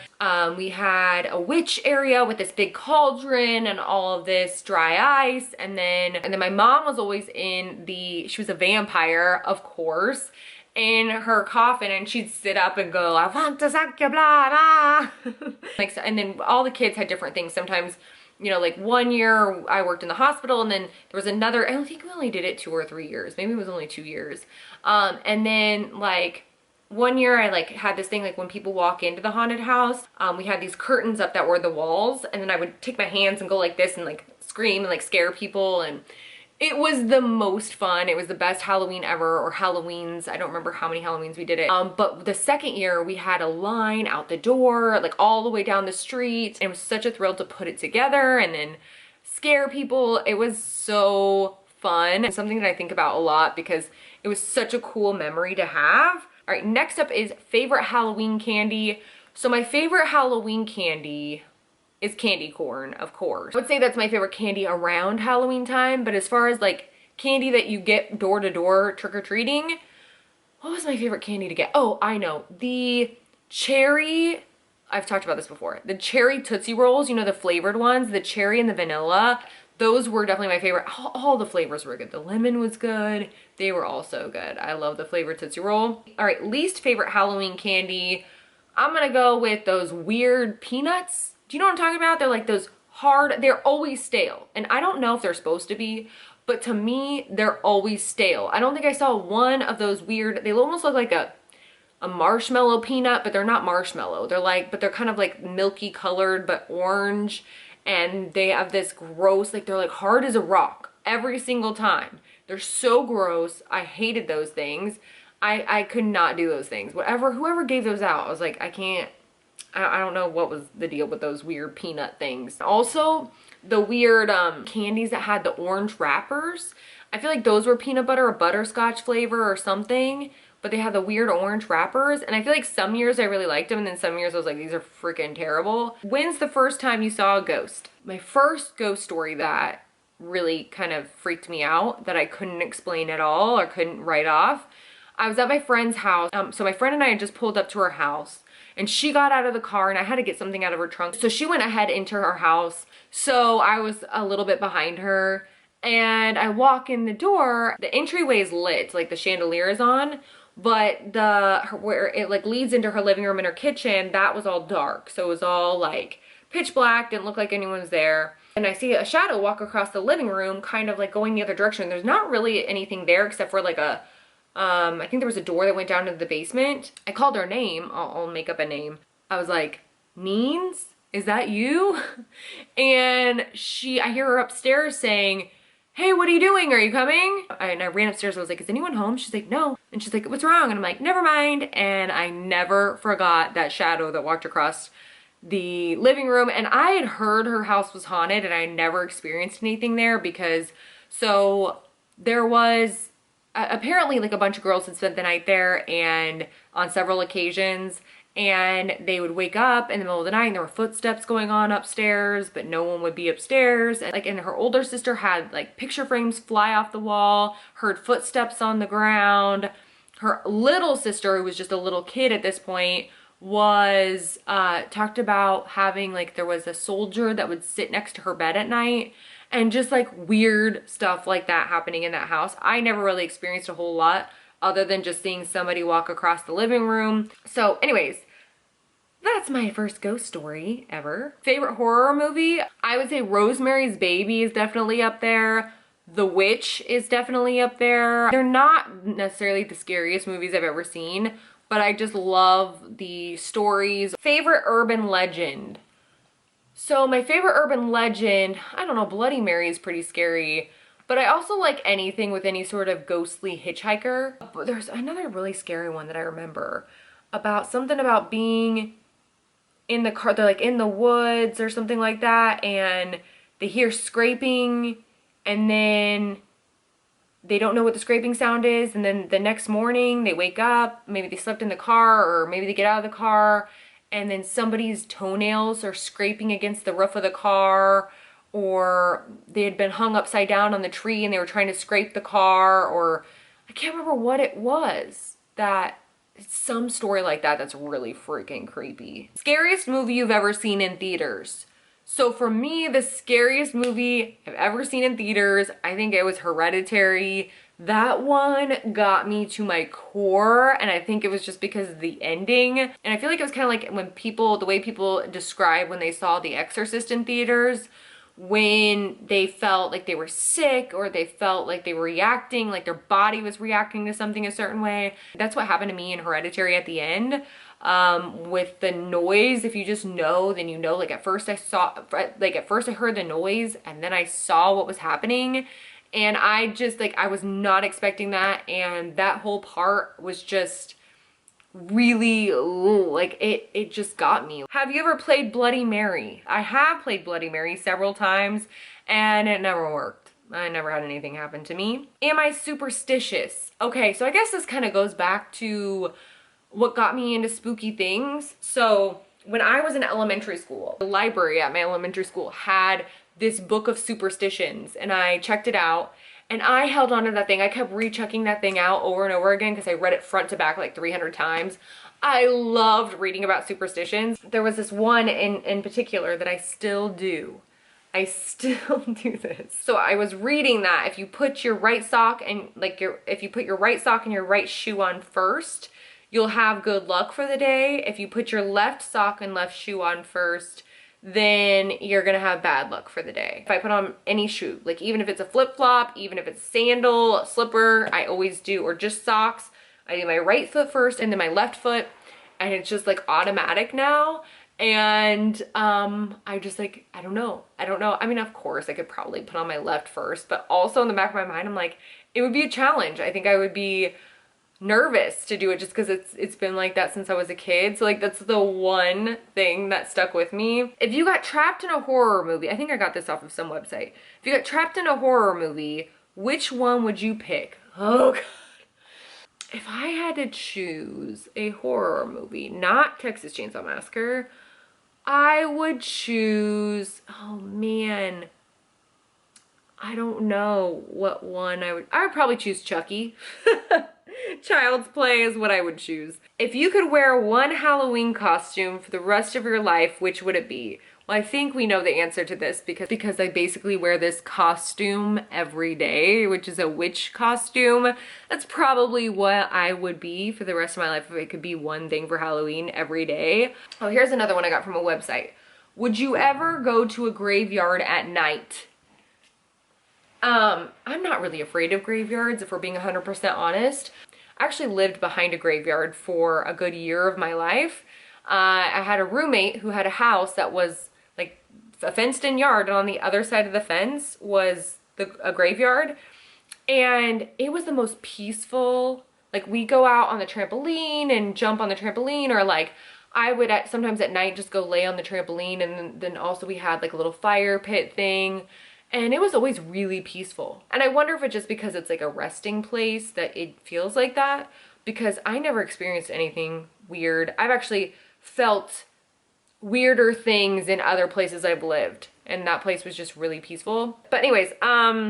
A: We had a witch area with this big cauldron and all of this dry ice. And then my mom was always she was a vampire, of course, in her coffin, and she'd sit up and go, I want to suck your blood, ah. Like, and then all the kids had different things. Sometimes, you know, like one year I worked in the hospital, and then there was another, I don't think we only did it 2 or 3 years. Maybe it was only 2 years. And then like, one year I like had this thing, like when people walk into the haunted house, we had these curtains up that were the walls, and then I would take my hands and go like this and like scream and like scare people, and it was the most fun. It was the best Halloween ever, or Halloweens. I don't remember how many Halloweens we did it. But the second year we had a line out the door, like all the way down the street. And it was such a thrill to put it together and then scare people. It was so fun. It's something that I think about a lot because it was such a cool memory to have. All right, next up is favorite Halloween candy. So my favorite Halloween candy is candy corn, of course. I would say that's my favorite candy around Halloween time, but as far as like candy that you get door to door trick-or-treating. What was my favorite candy to get? Oh, I know. The cherry, I've talked about this before. The cherry Tootsie Rolls, you know, the flavored ones, the cherry and the vanilla. Those were definitely my favorite. All the flavors were good. The lemon was good. They were all so good. I love the flavored Tootsie Roll. All right, least favorite Halloween candy. I'm gonna go with those weird peanuts. Do you know what I'm talking about? They're like those hard, they're always stale. And I don't know if they're supposed to be, but to me, they're always stale. I don't think I saw one of those weird, they almost look like a marshmallow peanut, but they're not marshmallow. They're like, but they're kind of like milky colored, but orange. And they have this gross, like they're like hard as a rock every single time. They're so gross. I hated those things. I could not do those things. Whoever gave those out, I was like, I can't, I don't know what was the deal with those weird peanut things. Also, the weird candies that had the orange wrappers. I feel like those were peanut butter or butterscotch flavor or something, but they had the weird orange wrappers. And I feel like some years I really liked them, and then some years I was like, these are freaking terrible. When's the first time you saw a ghost? My first ghost story that really kind of freaked me out, that I couldn't explain at all or couldn't write off. I was at my friend's house. So my friend and I had just pulled up to her house, and she got out of the car and I had to get something out of her trunk. So she went ahead into her house. So I was a little bit behind her, and I walk in the door. The entryway is lit, like the chandelier is on, but where it like leads into her living room and her kitchen, that was all dark. So it was all like pitch black, didn't look like anyone was there. And I see a shadow walk across the living room, kind of like going the other direction. There's not really anything there except for like I think there was a door that went down into the basement. I called her name. I'll make up a name. I was like, Neens, is that you? And I hear her upstairs saying, hey, what are you doing? Are you coming? And I ran upstairs. I was like, is anyone home? She's like, no. And she's like, what's wrong? And I'm like, never mind. And I never forgot that shadow that walked across the living room. And I had heard her house was haunted, and I never experienced anything there because, so there was apparently like a bunch of girls had spent the night there, and on several occasions, and they would wake up in the middle of the night and there were footsteps going on upstairs, but no one would be upstairs. And her older sister had like picture frames fly off the wall, heard footsteps on the ground. Her little sister, who was just a little kid at this point, was talked about having like, there was a soldier that would sit next to her bed at night, and just like weird stuff like that happening in that house. I never really experienced a whole lot other than just seeing somebody walk across the living room. So anyways, that's my first ghost story ever. Favorite horror movie? I would say Rosemary's Baby is definitely up there. The Witch is definitely up there. They're not necessarily the scariest movies I've ever seen, but I just love the stories. Favorite urban legend? So my favorite urban legend, I don't know, Bloody Mary is pretty scary, but I also like anything with any sort of ghostly hitchhiker. But there's another really scary one that I remember about something about being in the car, they're like in the woods or something like that, and they hear scraping, and then they don't know what the scraping sound is, and then the next morning they wake up, maybe they slept in the car, or maybe they get out of the car, and then somebody's toenails are scraping against the roof of the car, or they had been hung upside down on the tree and they were trying to scrape the car, or I can't remember what it was. It's some story like that that's really freaking creepy. Scariest movie you've ever seen in theaters? So for me, the scariest movie I've ever seen in theaters, I think it was Hereditary. That one got me to my core, and I think it was just because of the ending. And I feel like it was kind of like when the way people describe when they saw The Exorcist in theaters, when they felt like they were sick, or they felt like they were reacting, like their body was reacting to something a certain way. That's what happened to me in Hereditary at the end. With the noise, if you just know, then you know. Like at first I heard the noise, and then I saw what was happening, and I just I was not expecting that, and that whole part was just really it just got me. Have you ever played Bloody Mary? I have played Bloody Mary several times, and it never worked. I never had anything happen to me. Am I superstitious? Okay, so I guess this kind of goes back to what got me into spooky things. So when I was in elementary school, the library at my elementary school had this book of superstitions, and I checked it out, And I held on to that thing. I kept rechecking that thing out over and over again because I read it front to back like 300 times. I loved reading about superstitions. There was this one in particular that I still do. I still do this. So I was reading that if you put your right sock and if you put your right sock and your right shoe on first, you'll have good luck for the day. If you put your left sock and left shoe on first, then you're gonna have bad luck for the day. If I put on any shoe, like even if it's a flip-flop, even if it's sandal, a slipper, I always do, or just socks, I do my right foot first and then my left foot, and it's just like automatic now. And I just like, I don't know. I mean, of course I could probably put on my left first, but also in the back of my mind, I'm like, it would be a challenge. I think I would be nervous to do it just because it's been like that since I was a kid. So like that's the one thing that stuck with me. If you got trapped in a horror movie, I think I got this off of some website. If you got trapped in a horror movie, which one would you pick? Oh God. If I had to choose a horror movie, not Texas Chainsaw Massacre, I would choose, oh man, I don't know what one I would probably choose Chucky. Child's Play is what I would choose. If you could wear one Halloween costume for the rest of your life, which would it be? Well, I think we know the answer to this because I basically wear this costume every day, which is a witch costume. That's probably what I would be for the rest of my life if it could be one thing for Halloween every day. Oh, here's another one I got from a website. Would you ever go to a graveyard at night? I'm not really afraid of graveyards, if we're being 100% honest. I actually lived behind a graveyard for a good year of my life. I had a roommate who had a house that was like a fenced-in yard, and on the other side of the fence was a graveyard, and it was the most peaceful. Like, we go out on the trampoline and jump on the trampoline, or like I would sometimes at night just go lay on the trampoline, and then also we had like a little fire pit thing. And it was always really peaceful. And I wonder if it's just because it's like a resting place that it feels like that, because I never experienced anything weird. I've actually felt weirder things in other places I've lived, and that place was just really peaceful. But anyways,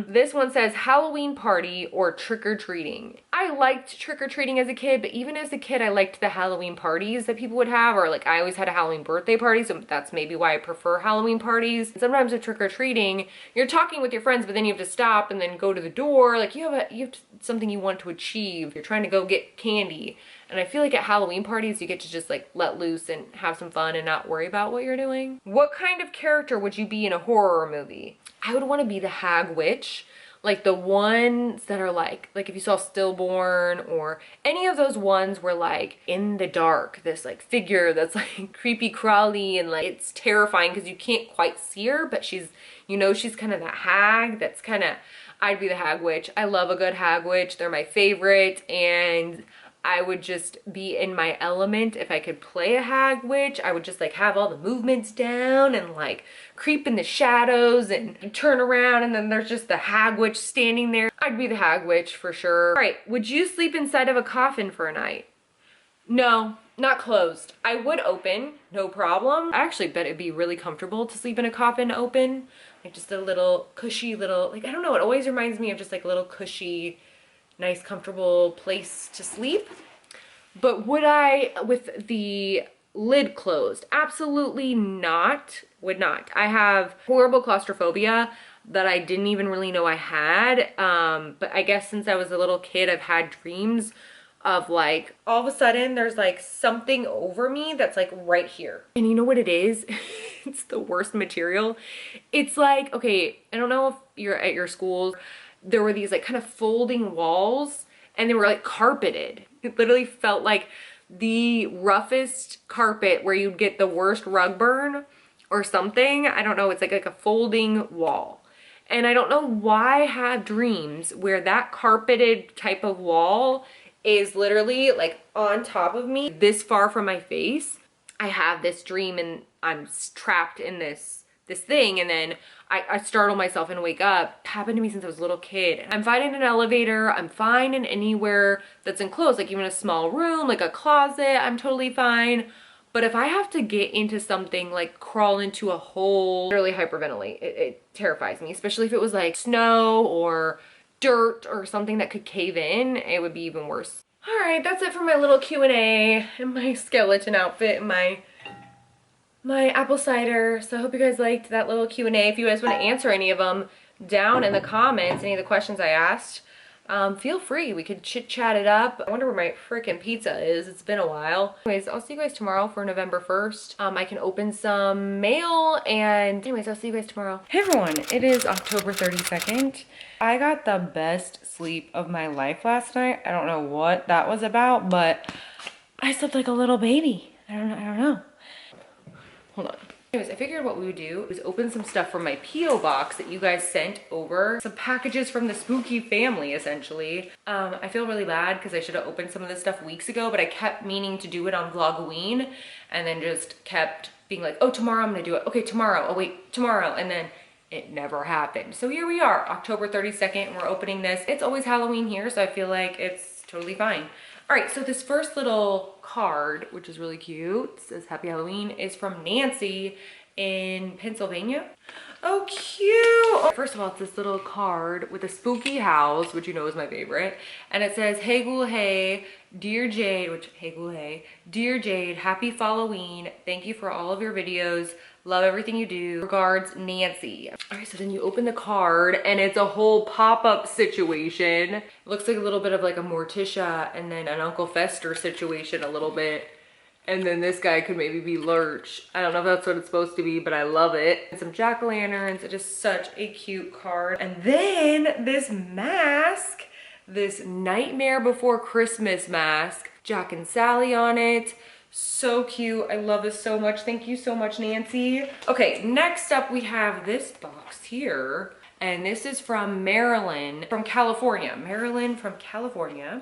A: this one says Halloween party or trick-or-treating. I liked trick-or-treating as a kid, but even as a kid I liked the Halloween parties that people would have, or like I always had a Halloween birthday party, so that's maybe why I prefer Halloween parties. Sometimes with trick-or-treating, you're talking with your friends, but then you have to stop and then go to the door. Like you have something you want to achieve. You're trying to go get candy. And I feel like at Halloween parties, you get to just like let loose and have some fun and not worry about what you're doing. What kind of character would you be in a horror movie? I would want to be the Hag Witch. Like the ones that are like if you saw Stillborn, or any of those ones where like in the dark, this like figure that's like creepy crawly and like it's terrifying because you can't quite see her, but she's, you know, she's kind of that hag that's kind of, I'd be the Hag Witch. I love a good Hag Witch. They're my favorite, and I would just be in my element. If I could play a Hag Witch, I would just like have all the movements down and like creep in the shadows and turn around, and then there's just the Hag Witch standing there. I'd be the Hag Witch for sure. All right, would you sleep inside of a coffin for a night? No, not closed. I would open, no problem. I actually bet it'd be really comfortable to sleep in a coffin open. Like just a little cushy little, like, I don't know, it always reminds me of just like a little cushy, nice, comfortable place to sleep. But would I with the lid closed? Absolutely not. Would not. I have horrible claustrophobia that I didn't even really know I had. But I guess since I was a little kid, I've had dreams of like, all of a sudden there's like something over me that's like right here. And you know what it is? It's the worst material. It's like, okay, I don't know if you're at your schools, there were these like kind of folding walls, and they were like carpeted. It literally felt like the roughest carpet where you'd get the worst rug burn or something. I don't know. It's like a folding wall. And I don't know why I have dreams where that carpeted type of wall is literally like on top of me, this far from my face. I have this dream and I'm trapped in this thing, and then I startle myself and wake up. It happened to me since I was a little kid. I'm fine in an elevator. I'm fine in anywhere that's enclosed, like even a small room, like a closet, I'm totally fine. But if I have to get into something, like crawl into a hole, literally hyperventilate, it terrifies me, especially if it was like snow or dirt or something that could cave in, it would be even worse. All right, that's it for my little Q&A and my skeleton outfit and my apple cider. So I hope you guys liked that little Q&A. If you guys want to answer any of them down in the comments, any of the questions I asked, feel free. We could chit chat it up. I wonder where my freaking pizza is. It's been a while. Anyways, I'll see you guys tomorrow for November 1st. I can open some mail, and anyways, I'll see you guys tomorrow. Hey everyone, it is October 32nd. I got the best sleep of my life last night. I don't know what that was about, but I slept like a little baby. I don't know. Hold on. Anyways, I figured what we would do is open some stuff from my P.O. box that you guys sent over. Some packages from the spooky family, essentially. I feel really bad because I should have opened some of this stuff weeks ago, but I kept meaning to do it on Vlog-O-Ween and then just kept being like, oh, tomorrow I'm gonna do it. Okay, tomorrow. Oh wait, tomorrow. And then it never happened. So here we are, October 32nd, and we're opening this. It's always Halloween here, so I feel like it's totally fine. All right, so this first little card, which is really cute, it says Happy Halloween, is from Nancy in Pennsylvania. Oh, cute. First of all, it's this little card with a spooky house, which you know is my favorite. And it says, hey, ghoul, hey, dear Jade, which, hey, ghoul, hey, dear Jade, happy Halloween. Thank you for all of your videos. Love everything you do. Regards, Nancy. All right, so then you open the card and it's a whole pop-up situation. It looks like a little bit of like a Morticia and then an Uncle Fester situation a little bit. And then this guy could maybe be Lurch. I don't know if that's what it's supposed to be, but I love it. And some jack-o'-lanterns. It's just such a cute card. And then this mask, this Nightmare Before Christmas mask. Jack and Sally on it. So cute. I love this so much. Thank you so much, Nancy. Okay, next up we have this box here. And this is from Maryland, from California. Maryland from California.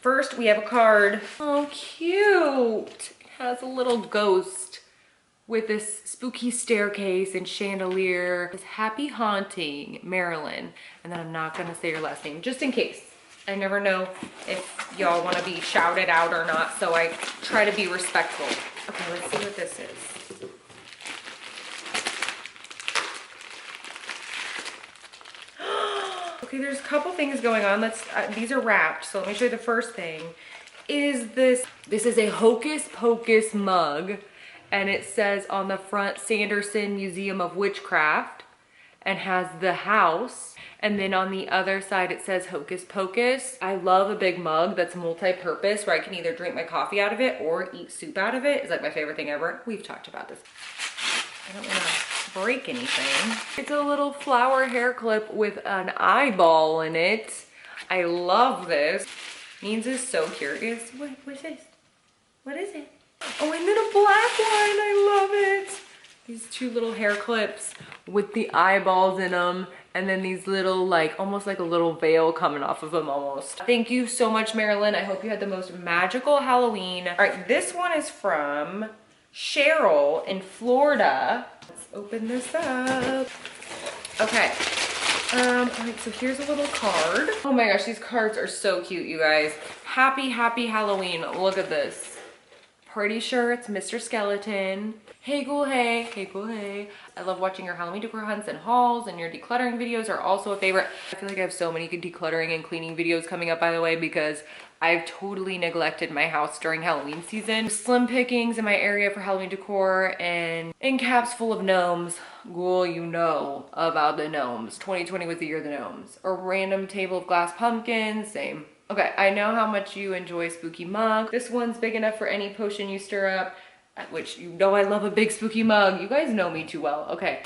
A: First, we have a card. Oh, cute. It has a little ghost with this spooky staircase and chandelier. It's Happy Haunting, Maryland. And then I'm not gonna say your last name, just in case. I never know if y'all wanna be shouted out or not, so I try to be respectful. Okay, let's see what this is. Okay, there's a couple things going on. These are wrapped, so let me show you the first thing. Is this is a Hocus Pocus mug, and it says on the front, Sanderson Museum of Witchcraft, and has the house. And then on the other side, it says Hocus Pocus. I love a big mug that's multi-purpose where I can either drink my coffee out of it or eat soup out of it. It's like my favorite thing ever. We've talked about this. I don't want to break anything. It's a little flower hair clip with an eyeball in it. I love this. Means is so curious. What's this? What is it? Oh, and then a black one. I love it. These two little hair clips with the eyeballs in them. And then these little, like, almost like a little veil coming off of them almost. Thank you so much, Marilyn. I hope you had the most magical Halloween. All right, this one is from Cheryl in Florida. Let's open this up. Okay. All right, so here's a little card. Oh my gosh, these cards are so cute, you guys. Happy Halloween. Look at this. Pretty sure it's Mr. Skeleton. Hey ghoul, hey. Hey ghoul, hey. I love watching your Halloween decor hunts and hauls, and your decluttering videos are also a favorite. I feel like I have so many good decluttering and cleaning videos coming up, by the way, because I've totally neglected my house during Halloween season. Slim pickings in my area for Halloween decor and end caps full of gnomes. Ghoul, you know about the gnomes. 2020 was the year of the gnomes. A random table of glass pumpkins, same. Okay, I know how much you enjoy spooky mug. This one's big enough for any potion you stir up, which you know I love a big spooky mug. You guys know me too well. Okay.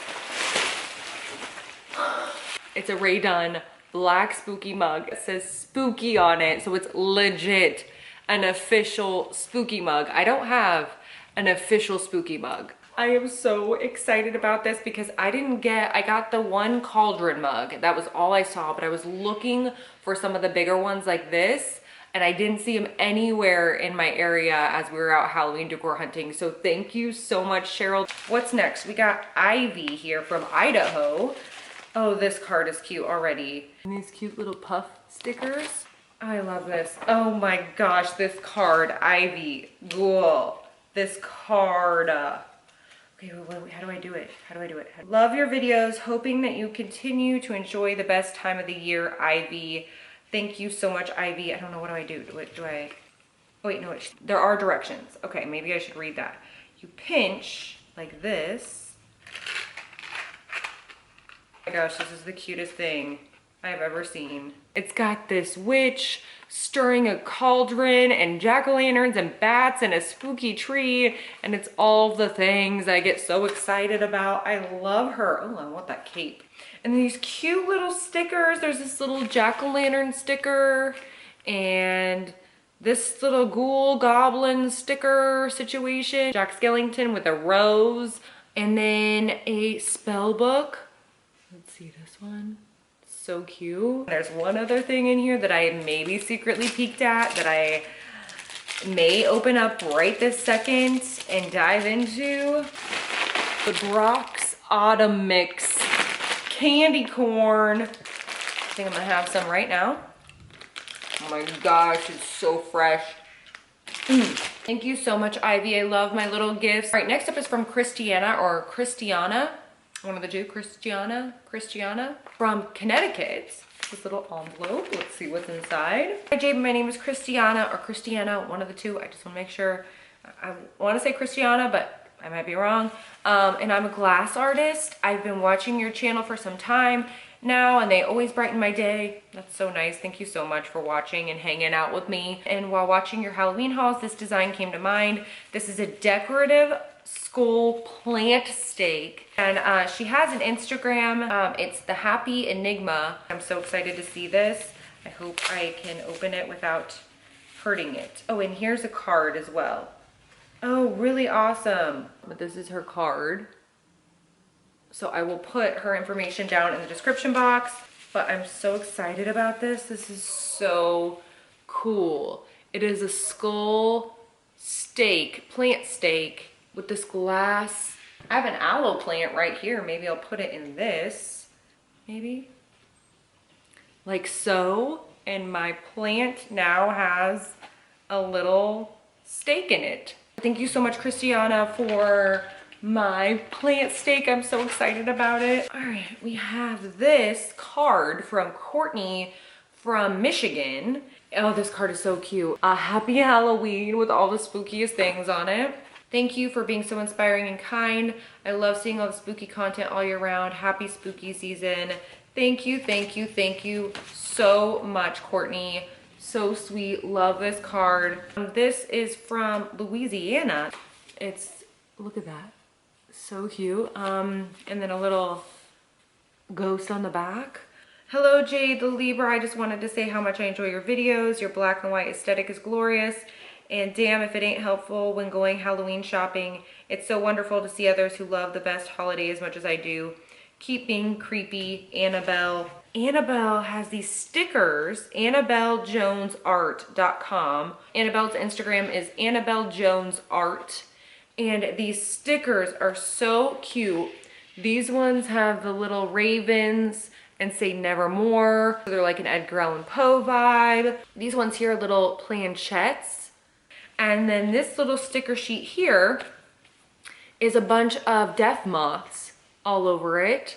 A: It's a Ray Dunn black spooky mug. It says spooky on it, so it's legit an official spooky mug. I don't have an official spooky mug. I am so excited about this because I got the one cauldron mug. That was all I saw, but I was looking for some of the bigger ones like this, and I didn't see them anywhere in my area as we were out Halloween decor hunting. So thank you so much, Cheryl. What's next? We got Ivy here from Idaho. Oh, this card is cute already. And these cute little puff stickers. I love this. Oh my gosh, this card, Ivy. Cool. This card. Okay, wait, how do I do it? How do I do it? Love your videos. Hoping that you continue to enjoy the best time of the year, Ivy. Thank you so much, Ivy. I don't know, what do I do? Do I, oh wait, no, there are directions. Okay, maybe I should read that. You pinch like this. Oh my gosh, this is the cutest thing I've ever seen. It's got this witch stirring a cauldron and jack-o'-lanterns and bats and a spooky tree, and it's all the things I get so excited about. I love her. Oh, I want that cape. And these cute little stickers. There's this little jack-o'-lantern sticker and this little ghoul goblin sticker situation. Jack Skellington with a rose, and then a spell book. Let's see this one. So cute. There's one other thing in here that I maybe secretly peeked at that I may open up right this second and dive into. The Brock's Autumn Mix candy corn. I think I'm gonna have some right now. Oh my gosh, it's so fresh. Thank you so much, Ivy. I love my little gifts. All right, next up is from Christiana or Christiana. One of the two, Christiana from Connecticut. This little envelope. Let's see what's inside. Hi, Jade. My name is Christiana or Christiana, one of the two. I just want to make sure. I want to say Christiana, but I might be wrong. And I'm a glass artist. I've been watching your channel for some time now, and they always brighten my day. That's so nice. Thank you so much for watching and hanging out with me. And while watching your Halloween hauls, this design came to mind. This is a decorative skull plant stake, and she has an Instagram. It's the Happy Enigma. I'm so excited to see this. I hope I can open it without hurting it. Oh, and here's a card as well. Oh, really awesome. But this is her card. So I will put her information down in the description box, but I'm so excited about this. This is so cool. It is a skull stake, plant stake, with this glass. I have an aloe plant right here. Maybe I'll put it in this, maybe like so. And my plant now has a little stake in it. Thank you so much, Christiana, for my plant stake. I'm so excited about it. All right, we have this card from Courtney from Michigan. Oh, this card is so cute. A happy Halloween with all the spookiest things on it. Thank you for being so inspiring and kind. I love seeing all the spooky content all year round. Happy spooky season. Thank you, thank you, thank you so much, Courtney. So sweet. Love this card. This is from Louisiana. It's, look at that. So cute. And then a little ghost on the back. Hello, Jade the Libra. I just wanted to say how much I enjoy your videos. Your black and white aesthetic is glorious. And damn if it ain't helpful when going Halloween shopping. It's so wonderful to see others who love the best holiday as much as I do. Keep being creepy, Annabelle. Annabelle has these stickers, AnnabelleJonesArt.com. Annabelle's Instagram is AnnabelleJonesArt. And these stickers are so cute. These ones have the little ravens and say nevermore. They're like an Edgar Allan Poe vibe. These ones here are little planchettes. And then this little sticker sheet here is a bunch of death moths all over it.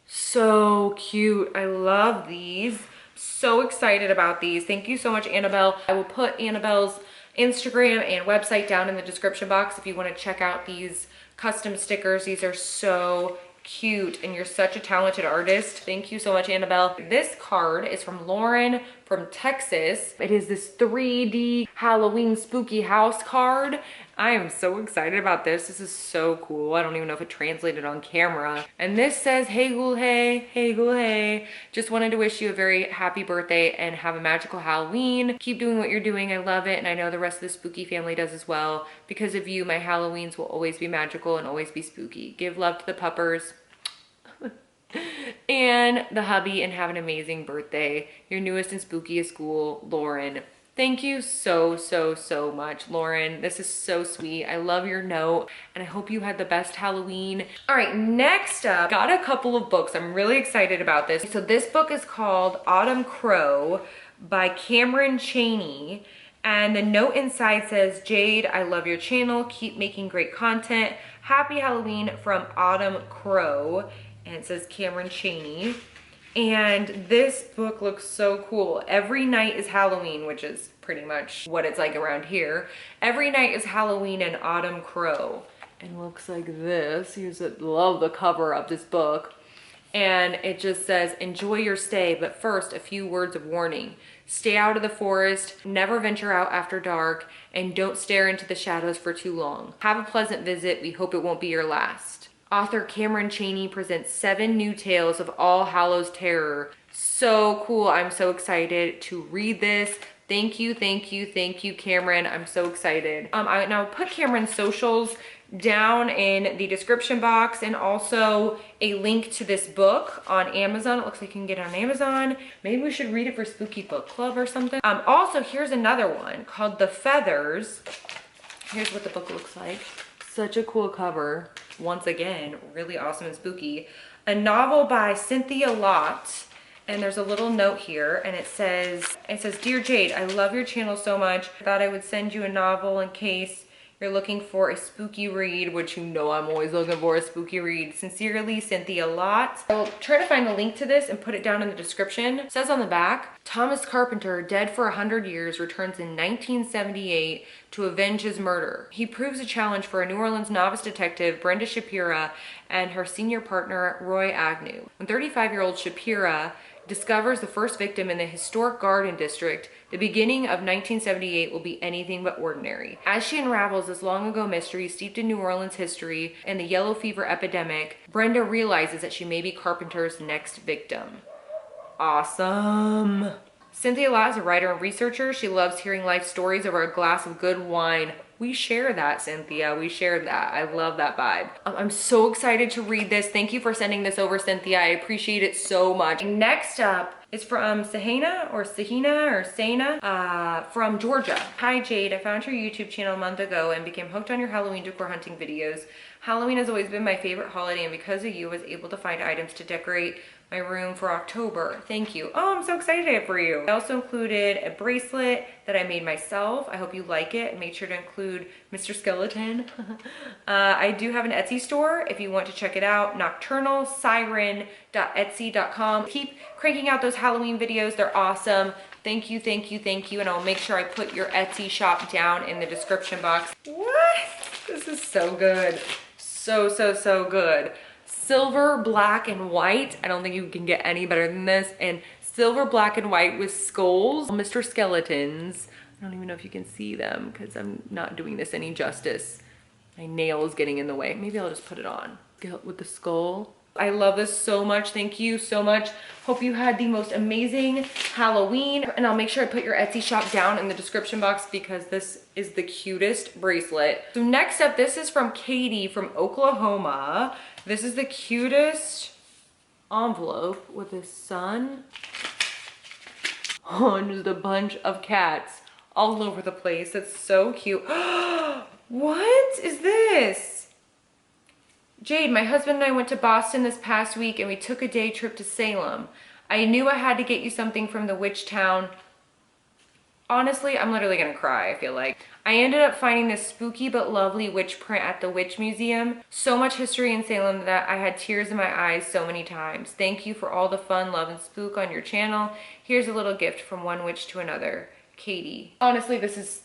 A: So cute. I love these. So excited about these. Thank you so much, Annabelle. I will put Annabelle's Instagram and website down in the description box if you want to check out these custom stickers. These are so cute, and you're such a talented artist. Thank you so much, Annabelle. This card is from Lauren from Texas. It is this 3D Halloween spooky house card. I am so excited about this. This is so cool. I don't even know if it translated on camera. And this says, hey ghoul, hey, hey ghoul, hey. Just wanted to wish you a very happy birthday and have a magical Halloween. Keep doing what you're doing. I love it. And I know the rest of the spooky family does as well. Because of you, my Halloweens will always be magical and always be spooky. Give love to the puppers and the hubby, and have an amazing birthday. Your newest and spookiest ghoul, Lauren. Thank you so, so, so much, Lauren. This is so sweet. I love your note, and I hope you had the best Halloween. All right, next up, got a couple of books. I'm really excited about this. So this book is called Autumn Crow by Cameron Chaney. And the note inside says, Jade, I love your channel. Keep making great content. Happy Halloween from Autumn Crow, and it says Cameron Chaney. And this book looks so cool. Every night is Halloween, which is pretty much what it's like around here. Every night is Halloween in Autumn Crow. And looks like this. You just love the cover of this book. And it just says, enjoy your stay, but first, a few words of warning. Stay out of the forest, never venture out after dark, and don't stare into the shadows for too long. Have a pleasant visit. We hope it won't be your last. Author Cameron Chaney presents 7 new tales of All Hallows terror. So cool. I'm so excited to read this. Thank you, Cameron. I'm so excited. I'll put Cameron's socials down in the description box, and also a link to this book on Amazon. It looks like you can get it on Amazon. Maybe we should read it for Spooky Book Club or something. Also, here's another one called The Feathers. Here's what the book looks like. Such a cool cover. Once again, really awesome and spooky. A novel by Cynthia Lott. And there's a little note here, and it says, Dear Jade, I love your channel so much. I thought I would send you a novel in case you're looking for a spooky read, which you know I'm always looking for a spooky read. Sincerely, Cynthia Lott. I'll try to find the link to this and put it down in the description. It says on the back, Thomas Carpenter, dead for 100 years, returns in 1978 to avenge his murder. He proves a challenge for a New Orleans novice detective, Brenda Shapira, and her senior partner, Roy Agnew. When 35-year-old Shapira discovers the first victim in the historic Garden District, the beginning of 1978 will be anything but ordinary. As she unravels this long-ago mystery steeped in New Orleans history and the yellow fever epidemic, Brenda realizes that she may be Carpenter's next victim. Awesome. Cynthia Lott is a writer and researcher. She loves hearing life stories over a glass of good wine. We share that, Cynthia. We share that. I love that vibe. I'm so excited to read this. Thank you for sending this over, Cynthia. I appreciate it so much. Next up is from Sahina from Georgia. Hi, Jade. I found your YouTube channel a month ago and became hooked on your Halloween decor hunting videos. Halloween has always been my favorite holiday, and because of you, I was able to find items to decorate my room for October. Thank you. Oh, I'm so excited for you. I also included a bracelet that I made myself. I hope you like it, and made sure to include Mr. Skeleton. I do have an Etsy store if you want to check it out, nocturnalsiren.etsy.com. Keep cranking out those Halloween videos. They're awesome. Thank you, and I'll make sure I put your Etsy shop down in the description box. What? This is so good. So good. Silver, black, and white. I don't think you can get any better than this. And silver, black, and white with skulls. Mr. Skeletons. I don't even know if you can see them because I'm not doing this any justice. My nail is getting in the way. Maybe I'll just put it on with the skull. I love this so much. Thank you so much. Hope you had the most amazing Halloween. And I'll make sure I put your Etsy shop down in the description box because this is the cutest bracelet. So next up, this is from Katie from Oklahoma. This is the cutest envelope with a sun. Oh, and just a bunch of cats all over the place. That's so cute. What is this? Jade, my husband and I went to Boston this past week and we took a day trip to Salem. I knew I had to get you something from the witch town. Honestly, I'm literally gonna cry, I feel like. I ended up finding this spooky but lovely witch print at the Witch Museum. So much history in Salem that I had tears in my eyes so many times. Thank you for all the fun, love, and spook on your channel. Here's a little gift from one witch to another. Katie. Honestly, this is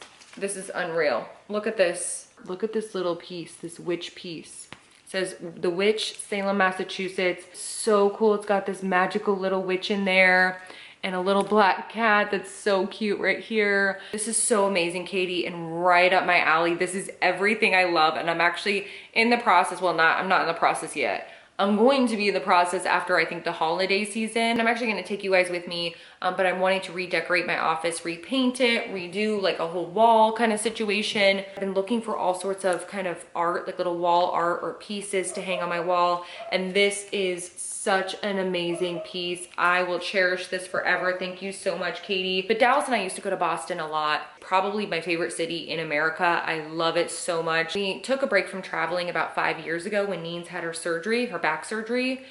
A: unreal. Look at this. Look at this little piece, this witch piece. It says The Witch, Salem, Massachusetts. So cool. It's got this magical little witch in there and a little black cat that's so cute right here. This is so amazing, Katie, and right up my alley. This is everything I love, and I'm actually in the process. Well, I'm not in the process yet. I'm going to be in the process after, I think, the holiday season. I'm actually gonna take you guys with me, but I'm wanting to redecorate my office, repaint it, redo like a whole wall kind of situation. I've been looking for all sorts of kind of art, like little wall art or pieces to hang on my wall, and this is such an amazing piece. I will cherish this forever. Thank you so much, Katie. But Dallas and I used to go to Boston a lot. Probably my favorite city in America. I love it so much. We took a break from traveling about 5 years ago when Neen's had her surgery, her back surgery,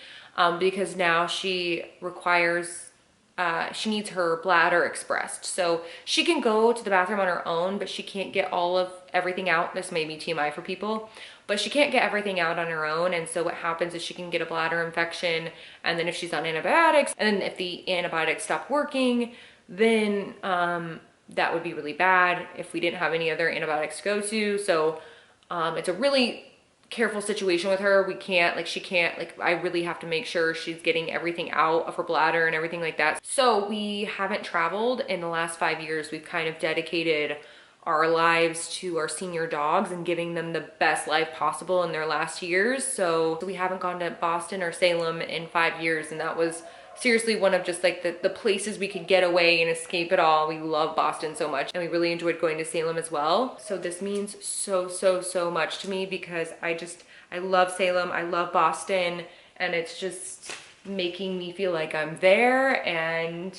A: because now she requires she needs her bladder expressed. So she can go to the bathroom on her own, but she can't get all of everything out. This may be TMI for people, but she can't get everything out on her own. And so what happens is she can get a bladder infection. And then if she's on antibiotics, and then if the antibiotics stop working, then that would be really bad if we didn't have any other antibiotics to go to. So it's a really careful situation with her. We can't, like, she can't, like, I really have to make sure she's getting everything out of her bladder and everything like that. So we haven't traveled in the last 5 years. We've kind of dedicated our lives to our senior dogs and giving them the best life possible in their last years. So we haven't gone to Boston or Salem in 5 years, and that was seriously one of just like the places we could get away and escape it all. We love Boston so much, and we really enjoyed going to Salem as well. So this means so much to me because I love Salem, I love Boston, and it's just making me feel like I'm there. And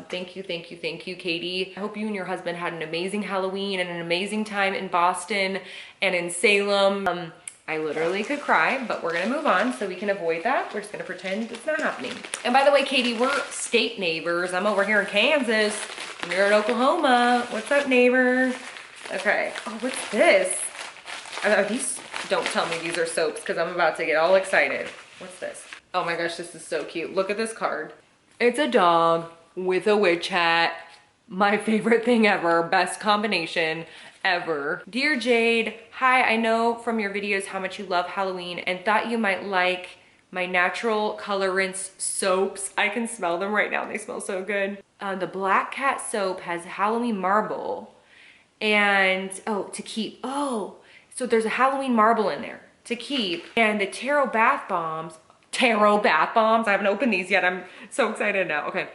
A: thank you, Katie. I hope you and your husband had an amazing Halloween and an amazing time in Boston and in Salem. I literally could cry, but we're gonna move on so we can avoid that. We're just gonna pretend it's not happening. And by the way, Katie, we're state neighbors. I'm over here in Kansas, and you're in Oklahoma. What's up, neighbor? Okay, oh, what's this? Are these, don't tell me these are soaps because I'm about to get all excited. What's this? Oh my gosh, this is so cute. Look at this card. It's a dog with a witch hat. My favorite thing ever, best combination ever. Dear Jade, hi, I know from your videos how much you love Halloween and thought you might like my natural colorants soaps. I can smell them right now. They smell so good. The Black Cat soap has Halloween marble and, oh, to keep. Oh, so there's a Halloween marble in there to keep. And the Tarot bath bombs, I haven't opened these yet. I'm so excited now. Okay,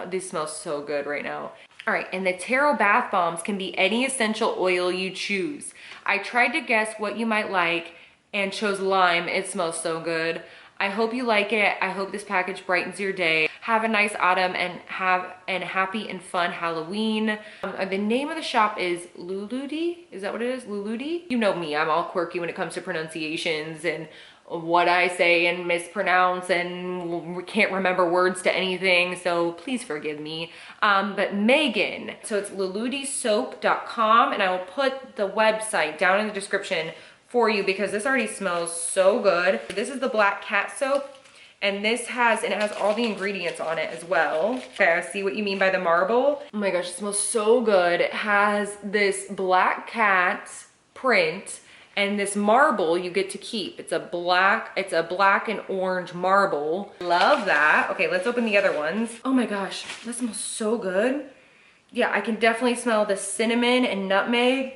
A: these smell so good right now. All right, and the Tarot bath bombs can be any essential oil you choose. I tried to guess what you might like and chose lime. It smells so good. I hope you like it. I hope this package brightens your day. Have a nice autumn and have a happy and fun Halloween. The name of the shop is Luludi. Is that what it is? Luludi? You know me, I'm all quirky when it comes to pronunciations and what I say and mispronounce and can't remember words to anything, so please forgive me. But Megan, so it's luludisoap.com, and I will put the website down in the description for you because this already smells so good. This is the Black Cat soap, and it has all the ingredients on it as well. Okay, I see what you mean by the marble. Oh my gosh, it smells so good. It has this black cat print, and this marble you get to keep. It's a black and orange marble. Love that. Okay, let's open the other ones. Oh my gosh, that smells so good. Yeah, I can definitely smell the cinnamon and nutmeg.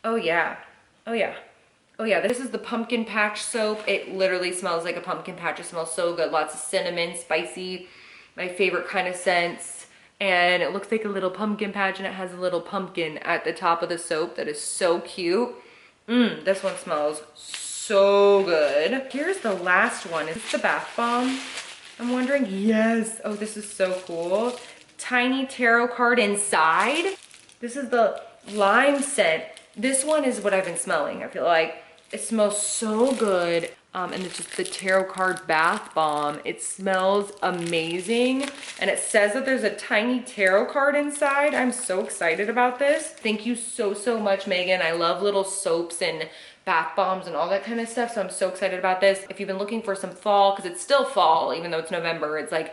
A: Oh yeah, oh yeah. Oh yeah, this is the pumpkin patch soap. It literally smells like a pumpkin patch. It smells so good. Lots of cinnamon, spicy, my favorite kind of scents. And it looks like a little pumpkin patch, and it has a little pumpkin at the top of the soap. That is so cute. This one smells so good. Here's the last one. Is this the bath bomb? I'm wondering. Yes. Oh, this is so cool. Tiny tarot card inside. This is the lime scent. This one is what I've been smelling. I feel like it smells so good. And it's just the tarot card bath bomb. It smells amazing. And it says that there's a tiny tarot card inside. I'm so excited about this. Thank you so much, Megan. I love little soaps and bath bombs and all that kind of stuff. So I'm so excited about this. If you've been looking for some fall, because it's still fall, even though it's November, it's like,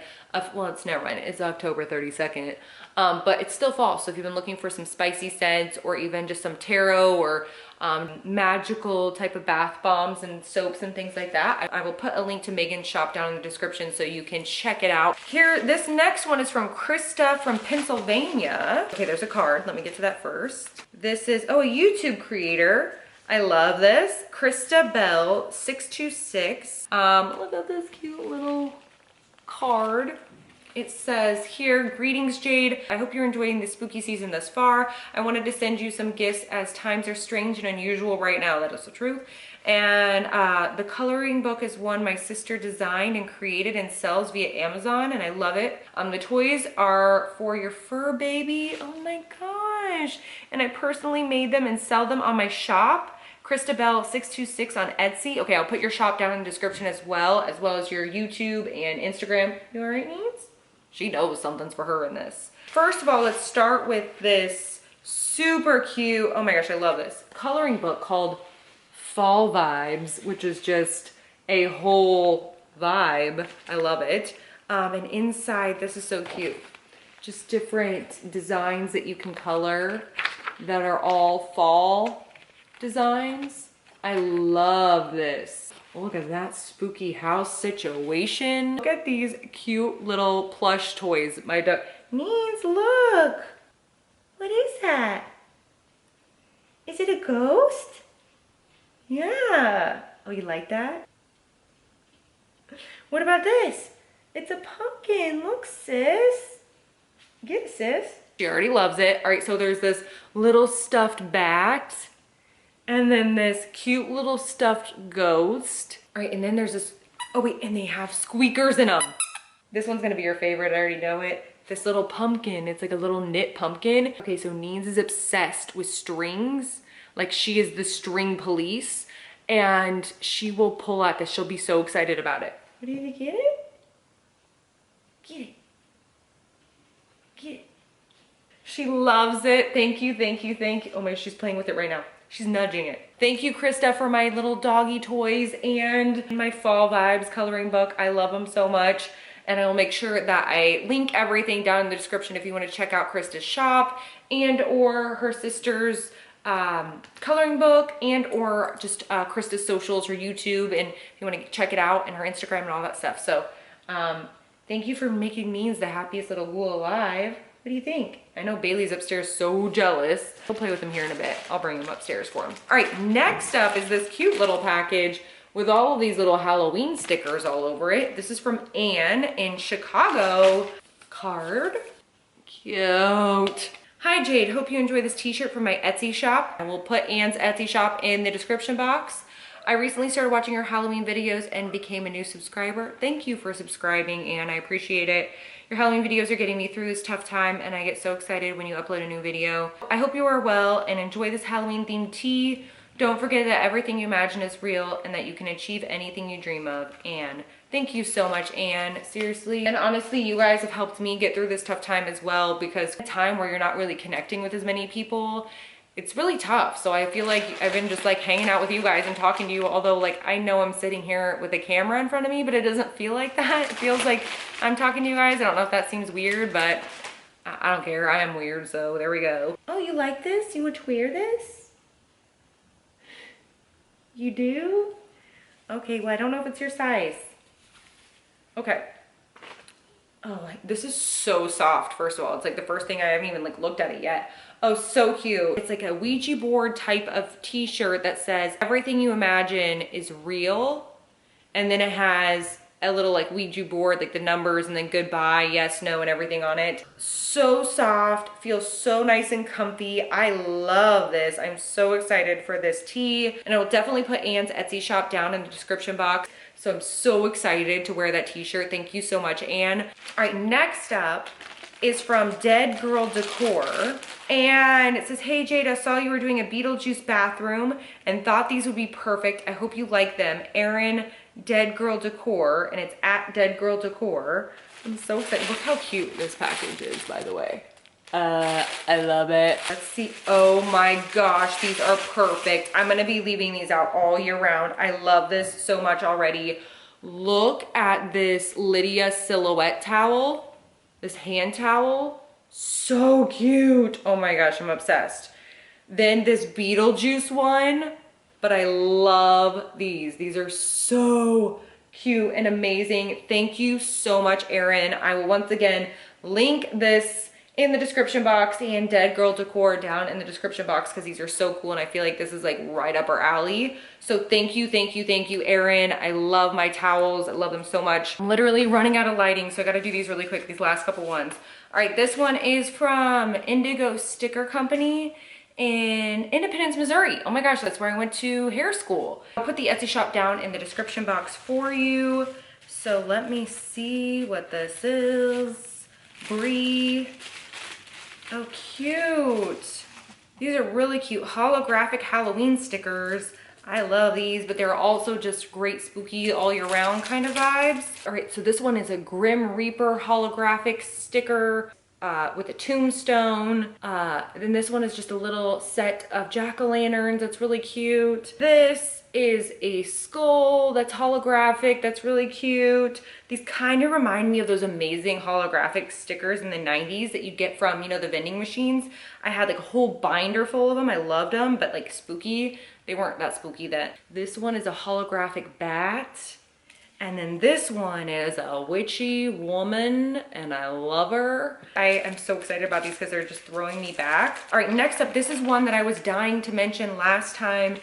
A: well, it's never mind. It's October 32nd. But it's still fall. So if you've been looking for some spicy scents or even just some tarot or magical type of bath bombs and soaps and things like that, I will put a link to Megan's shop down in the description so you can check it out. Here, this next one is from Krista from Pennsylvania. Okay, there's a card. Let me get to that first. This is, oh, a YouTube creator. I love this. Krista Bell 626. Look at this cute little card. It says here, greetings Jade. I hope you're enjoying the spooky season thus far. I wanted to send you some gifts as times are strange and unusual right now. That is the truth. And the coloring book is one my sister designed and created and sells via Amazon, and I love it. The toys are for your fur baby. Oh my gosh. And I personally made them and sell them on my shop, Christabel 626 on Etsy. Okay, I'll put your shop down in the description as well as your YouTube and Instagram. You all right, Needs? She knows something's for her in this. First of all, let's start with this super cute, oh my gosh, I love this, coloring book called Fall Vibes, which is just a whole vibe. I love it. And inside, this is so cute. Just different designs that you can color that are all fall designs. I love this. Look at that spooky house situation. Look at these cute little plush toys my dog needs. Look. What is that? Is it a ghost? Yeah. Oh, you like that? What about this? It's a pumpkin. Look, sis. Get it, sis. She already loves it. All right, so there's this little stuffed bat. And then this cute little stuffed ghost. All right, and then there's this, oh wait, and they have squeakers in them. This one's gonna be your favorite, I already know it. This little pumpkin, it's like a little knit pumpkin. Okay, so Neens is obsessed with strings. Like she is the string police and she will pull out this. She'll be so excited about it. What, did you get it? Get it. Get it. She loves it. Thank you, thank you, thank you. Oh my, she's playing with it right now. She's nudging it. Thank you, Krista, for my little doggy toys and my Fall Vibes coloring book. I love them so much. And I will make sure that I link everything down in the description if you want to check out Krista's shop and or her sister's coloring book and or just Krista's socials, her YouTube, and if you want to check it out and her Instagram and all that stuff. So thank you for making Neens the happiest little ghoul alive. What do you think? I know Bailey's upstairs so jealous. I'll play with him here in a bit. I'll bring him upstairs for him. All right, next up is this cute little package with all of these little Halloween stickers all over it. This is from Anne in Chicago. Card. Cute. Hi Jade, hope you enjoy this t-shirt from my Etsy shop. I will put Anne's Etsy shop in the description box. I recently started watching your Halloween videos and became a new subscriber. Thank you for subscribing, Anne. I appreciate it. Your Halloween videos are getting me through this tough time and I get so excited when you upload a new video. I hope you are well and enjoy this Halloween themed tee. Don't forget that everything you imagine is real and that you can achieve anything you dream of. Anne. Thank you so much, Anne. Seriously. And honestly, you guys have helped me get through this tough time as well, because a time where you're not really connecting with as many people, it's really tough. So I feel like I've been just like hanging out with you guys and talking to you, although like I know I'm sitting here with a camera in front of me, but it doesn't feel like that. It feels like I'm talking to you guys. I don't know if that seems weird, but I don't care. I am weird, so there we go. Oh, you like this? You want to wear this? You do? Okay, well, I don't know if it's your size. Okay. Oh, this is so soft, first of all. It's like the first thing, I haven't even like looked at it yet. Oh, so cute. It's like a Ouija board type of t-shirt that says, everything you imagine is real. And then it has a little like Ouija board, like the numbers and then goodbye, yes, no, and everything on it. So soft, feels so nice and comfy. I love this. I'm so excited for this tee. And I will definitely put Anne's Etsy shop down in the description box. So I'm so excited to wear that t-shirt. Thank you so much, Anne. All right, next up is from Dead Girl Decor. And it says, hey Jade, I saw you were doing a Beetlejuice bathroom and thought these would be perfect. I hope you like them. Erin, Dead Girl Decor, and it's at Dead Girl Decor. I'm so excited. Look how cute this package is, by the way. I love it. Let's see. Oh my gosh, these are perfect. I'm gonna be leaving these out all year round. I love this so much already. Look at this Lydia silhouette towel, this hand towel. So cute. Oh my gosh, I'm obsessed. Then this Beetlejuice one, but I love these. These are so cute and amazing. Thank you so much, Erin. I will once again link this in the description box and Dead Girl Decor down in the description box because these are so cool and I feel like this is like right up our alley. So thank you, thank you, thank you, Erin. I love my towels. I love them so much. I'm literally running out of lighting, so I gotta do these really quick, these last couple ones. All right, this one is from Indigo Sticker Company in Independence, Missouri. Oh my gosh, that's where I went to hair school. I'll put the Etsy shop down in the description box for you. So let me see what this is. Brie. Oh, cute. These are really cute holographic Halloween stickers. I love these, but they're also just great spooky all year round kind of vibes. All right, so this one is a Grim Reaper holographic sticker with a tombstone. Then this one is just a little set of jack-o'-lanterns that's really cute. This is a skull that's holographic that's really cute. These kind of remind me of those amazing holographic stickers in the 90s that you'd get from, you know, the vending machines. I had like a whole binder full of them. I loved them, but like spooky. They weren't that spooky then. This one is a holographic bat. And then this one is a witchy woman, and I love her. I am so excited about these because they're just throwing me back. All right, next up, this is one that I was dying to mention last time,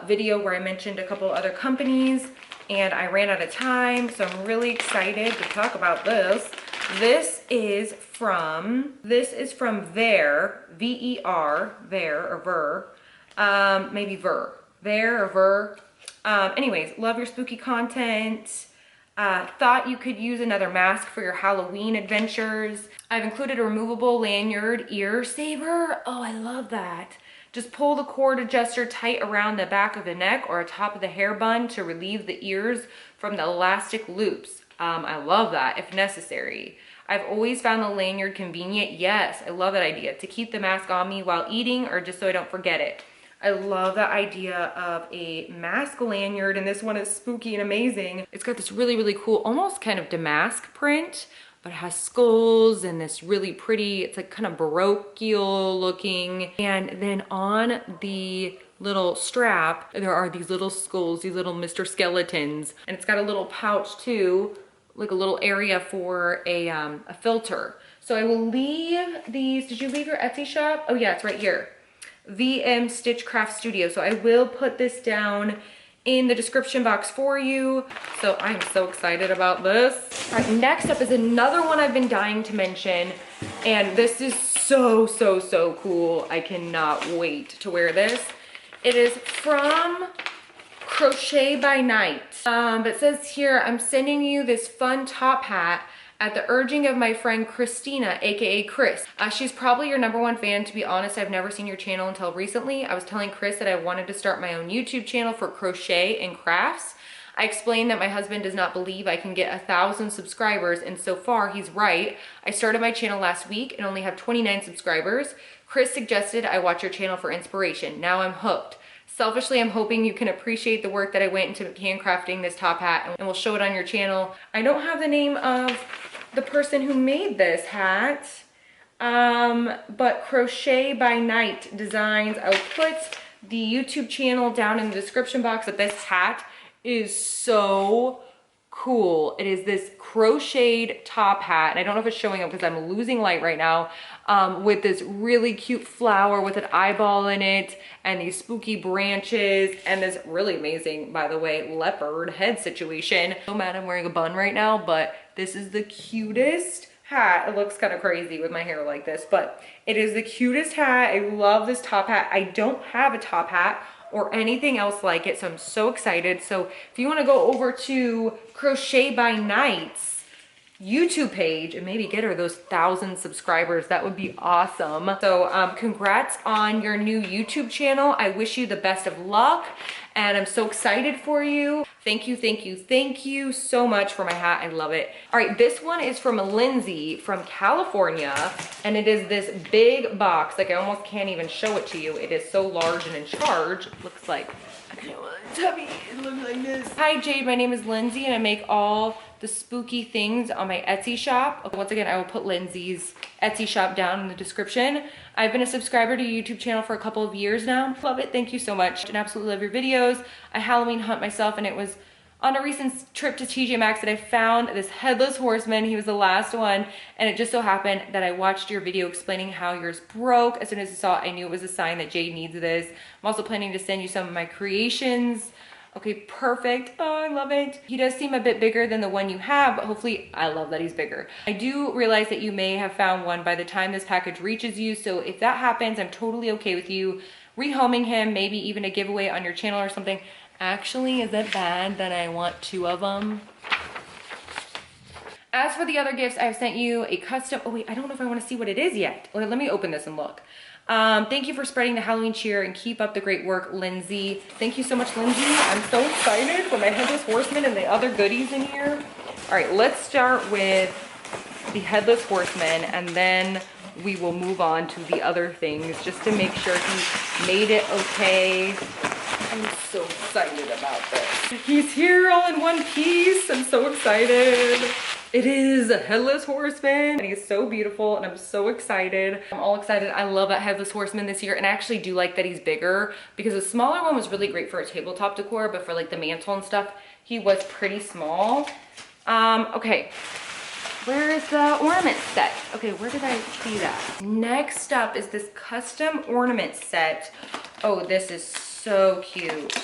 A: video where I mentioned a couple other companies, and I ran out of time, so I'm really excited to talk about this. This is from Ver, V-E-R, Ver, or Ver. Maybe Ver or Ver. Anyways, love your spooky content. Thought you could use another mask for your Halloween adventures. I've included a removable lanyard ear saver. Oh, I love that. Just pull the cord adjuster tight around the back of the neck or top of the hair bun to relieve the ears from the elastic loops. I love that if necessary. I've always found the lanyard convenient. Yes, I love that idea. To keep the mask on me while eating or just so I don't forget it. I love the idea of a mask lanyard, and this one is spooky and amazing. It's got this really, really cool, almost kind of damask print, but it has skulls and this really pretty, it's like kind of baroque-y looking. And then on the little strap, there are these little skulls, these little Mr. Skeletons, and it's got a little pouch too, like a little area for a filter. So I will leave these. Did you leave your Etsy shop? Oh yeah, it's right here. VM Stitchcraft Studio. So I will put this down in the description box for you. So I'm so excited about this. All right, next up is another one I've been dying to mention. And this is so, so, so cool. I cannot wait to wear this. It is from Crochet by Night. It says here, I'm sending you this fun top hat at the urging of my friend Christina, aka Chris. She's probably your #1 fan. To be honest, I've never seen your channel until recently. I was telling Chris that I wanted to start my own YouTube channel for crochet and crafts. I explained that my husband does not believe I can get 1,000 subscribers, and so far he's right. I started my channel last week and only have 29 subscribers. Chris suggested I watch your channel for inspiration. Now I'm hooked. Selfishly, I'm hoping you can appreciate the work that I went into handcrafting this top hat, and we'll show it on your channel. I don't have the name of the person who made this hat, but Crochet by Night Designs. I'll put the YouTube channel down in the description box, but this hat is so cool. It is this crocheted top hat, and I don't know if it's showing up because I'm losing light right now, with this really cute flower with an eyeball in it and these spooky branches and this really amazing, by the way, leopard head situation. So mad I'm wearing a bun right now, but this is the cutest hat. It looks kind of crazy with my hair like this, but it is the cutest hat. I love this top hat. I don't have a top hat or anything else like it, so I'm so excited. So if you want to go over to Crochet by Night's YouTube page and maybe get her those 1,000 subscribers, that would be awesome. So congrats on your new YouTube channel. I wish you the best of luck, and I'm so excited for you. Thank you, thank you, thank you so much for my hat. I love it. All right, this one is from Lindsay from California, and it is this big box. Like, I almost can't even show it to you. It is so large and in charge. It looks like, it's heavy. It looks like this. Hi Jade, my name is Lindsay, and I make all the spooky things on my Etsy shop. Once again, I will put Lindsay's Etsy shop down in the description. I've been a subscriber to your YouTube channel for a couple of years now. Love it, thank you so much. And absolutely love your videos. I Halloween hunt myself, and it was on a recent trip to TJ Maxx that I found this headless horseman. He was the last one, and it just so happened that I watched your video explaining how yours broke. As soon as I saw it, I knew it was a sign that Jade needs this. I'm also planning to send you some of my creations. Okay, perfect. Oh, I love it. He does seem a bit bigger than the one you have, but hopefully, I love that he's bigger. I do realize that you may have found one by the time this package reaches you, so if that happens, I'm totally okay with you rehoming him, maybe even a giveaway on your channel or something. Actually, is it bad that I want 2 of them? As for the other gifts, I've sent you a custom, oh wait, I don't know if I want to see what it is yet. Let me open this and look. Thank you for spreading the Halloween cheer and keep up the great work, Lindsay. Thank you so much, Lindsay. I'm so excited for my Headless Horseman and the other goodies in here. All right, let's start with the Headless Horseman and then we will move on to the other things just to make sure he made it okay. I'm so excited about this. He's here all in one piece. I'm so excited. It is a Headless Horseman and he's so beautiful and I'm so excited. I'm all excited. I love that Headless Horseman this year and I actually do like that he's bigger because the smaller one was really great for a tabletop decor, but for like the mantle and stuff, he was pretty small. Okay, where is the ornament set? Okay, where did I see that? Next up is this custom ornament set. Oh, this is so cute.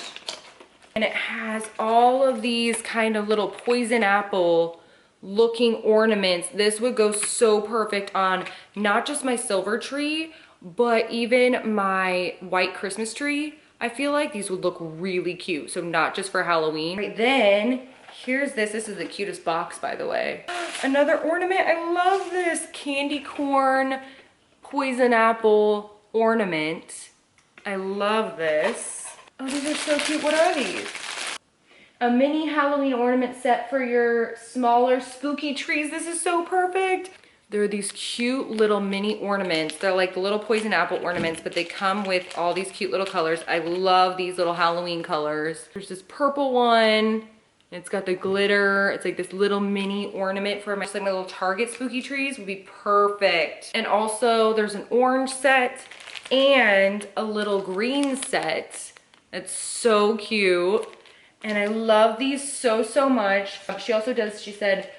A: And it has all of these kind of little poison apple looking ornaments. This would go so perfect on not just my silver tree, but even my white Christmas tree. I feel like these would look really cute. So not just for Halloween. Right, then here's this. This is the cutest box, by the way. Another ornament. I love this candy corn poison apple ornament. I love this. Oh, these are so cute. What are these? A mini Halloween ornament set for your smaller spooky trees. This is so perfect. There are these cute little mini ornaments. They're like the little poison apple ornaments, but they come with all these cute little colors. I love these little Halloween colors. There's this purple one. It's got the glitter. It's like this little mini ornament for my, like my little Target spooky trees would be perfect. And also there's an orange set and a little green set. It's so cute. And I love these so, so much. She also does, she said,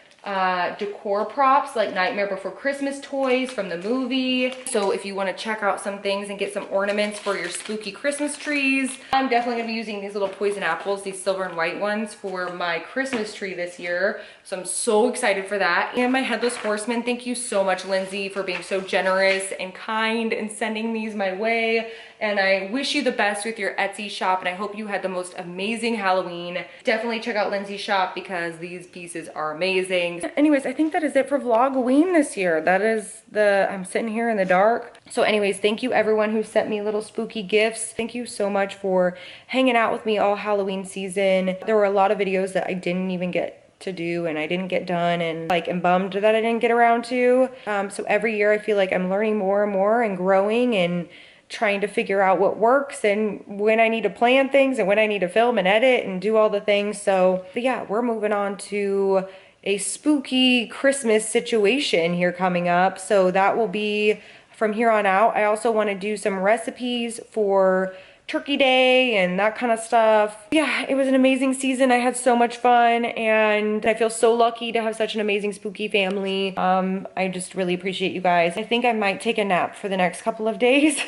A: decor props like Nightmare Before Christmas toys from the movie. So if you want to check out some things and get some ornaments for your spooky Christmas trees, I'm definitely going to be using these little poison apples, these silver and white ones for my Christmas tree this year. So I'm so excited for that. And my Headless Horseman, thank you so much, Lindsay, for being so generous and kind and sending these my way. And I wish you the best with your Etsy shop and I hope you had the most amazing Halloween. Definitely check out Lindsay's shop because these pieces are amazing. Anyways, I think that is it for Vlog-O-Ween this year. That is I'm sitting here in the dark. So anyways, thank you everyone who sent me little spooky gifts. Thank you so much for hanging out with me all Halloween season. There were a lot of videos that I didn't even get to do and I didn't get done and like I'm bummed that I didn't get around to. So every year I feel like I'm learning more and more and growing and trying to figure out what works and when I need to plan things and when I need to film and edit and do all the things. So, but yeah, we're moving on to a spooky Christmas situation here coming up. So that will be from here on out. I also want to do some recipes for Turkey Day and that kind of stuff. Yeah, it was an amazing season. I had so much fun and I feel so lucky to have such an amazing spooky family. I just really appreciate you guys. I think I might take a nap for the next couple of days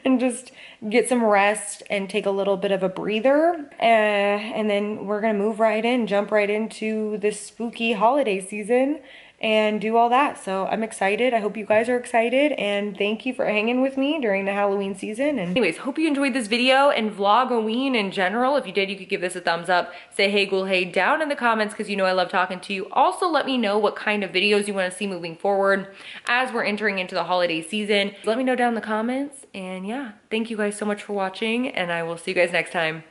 A: and just get some rest and take a little bit of a breather. And then we're gonna move right in, jump right into this spooky holiday season and do all that. So I'm excited. I hope you guys are excited and thank you for hanging with me during the Halloween season. And anyways, hope you enjoyed this video and Vlog-O-Ween in general. If you did, you could give this a thumbs up. Say hey ghoul hey down in the comments because you know I love talking to you. Also let me know what kind of videos you want to see moving forward as we're entering into the holiday season. Let me know down in the comments and yeah, thank you guys so much for watching and I will see you guys next time.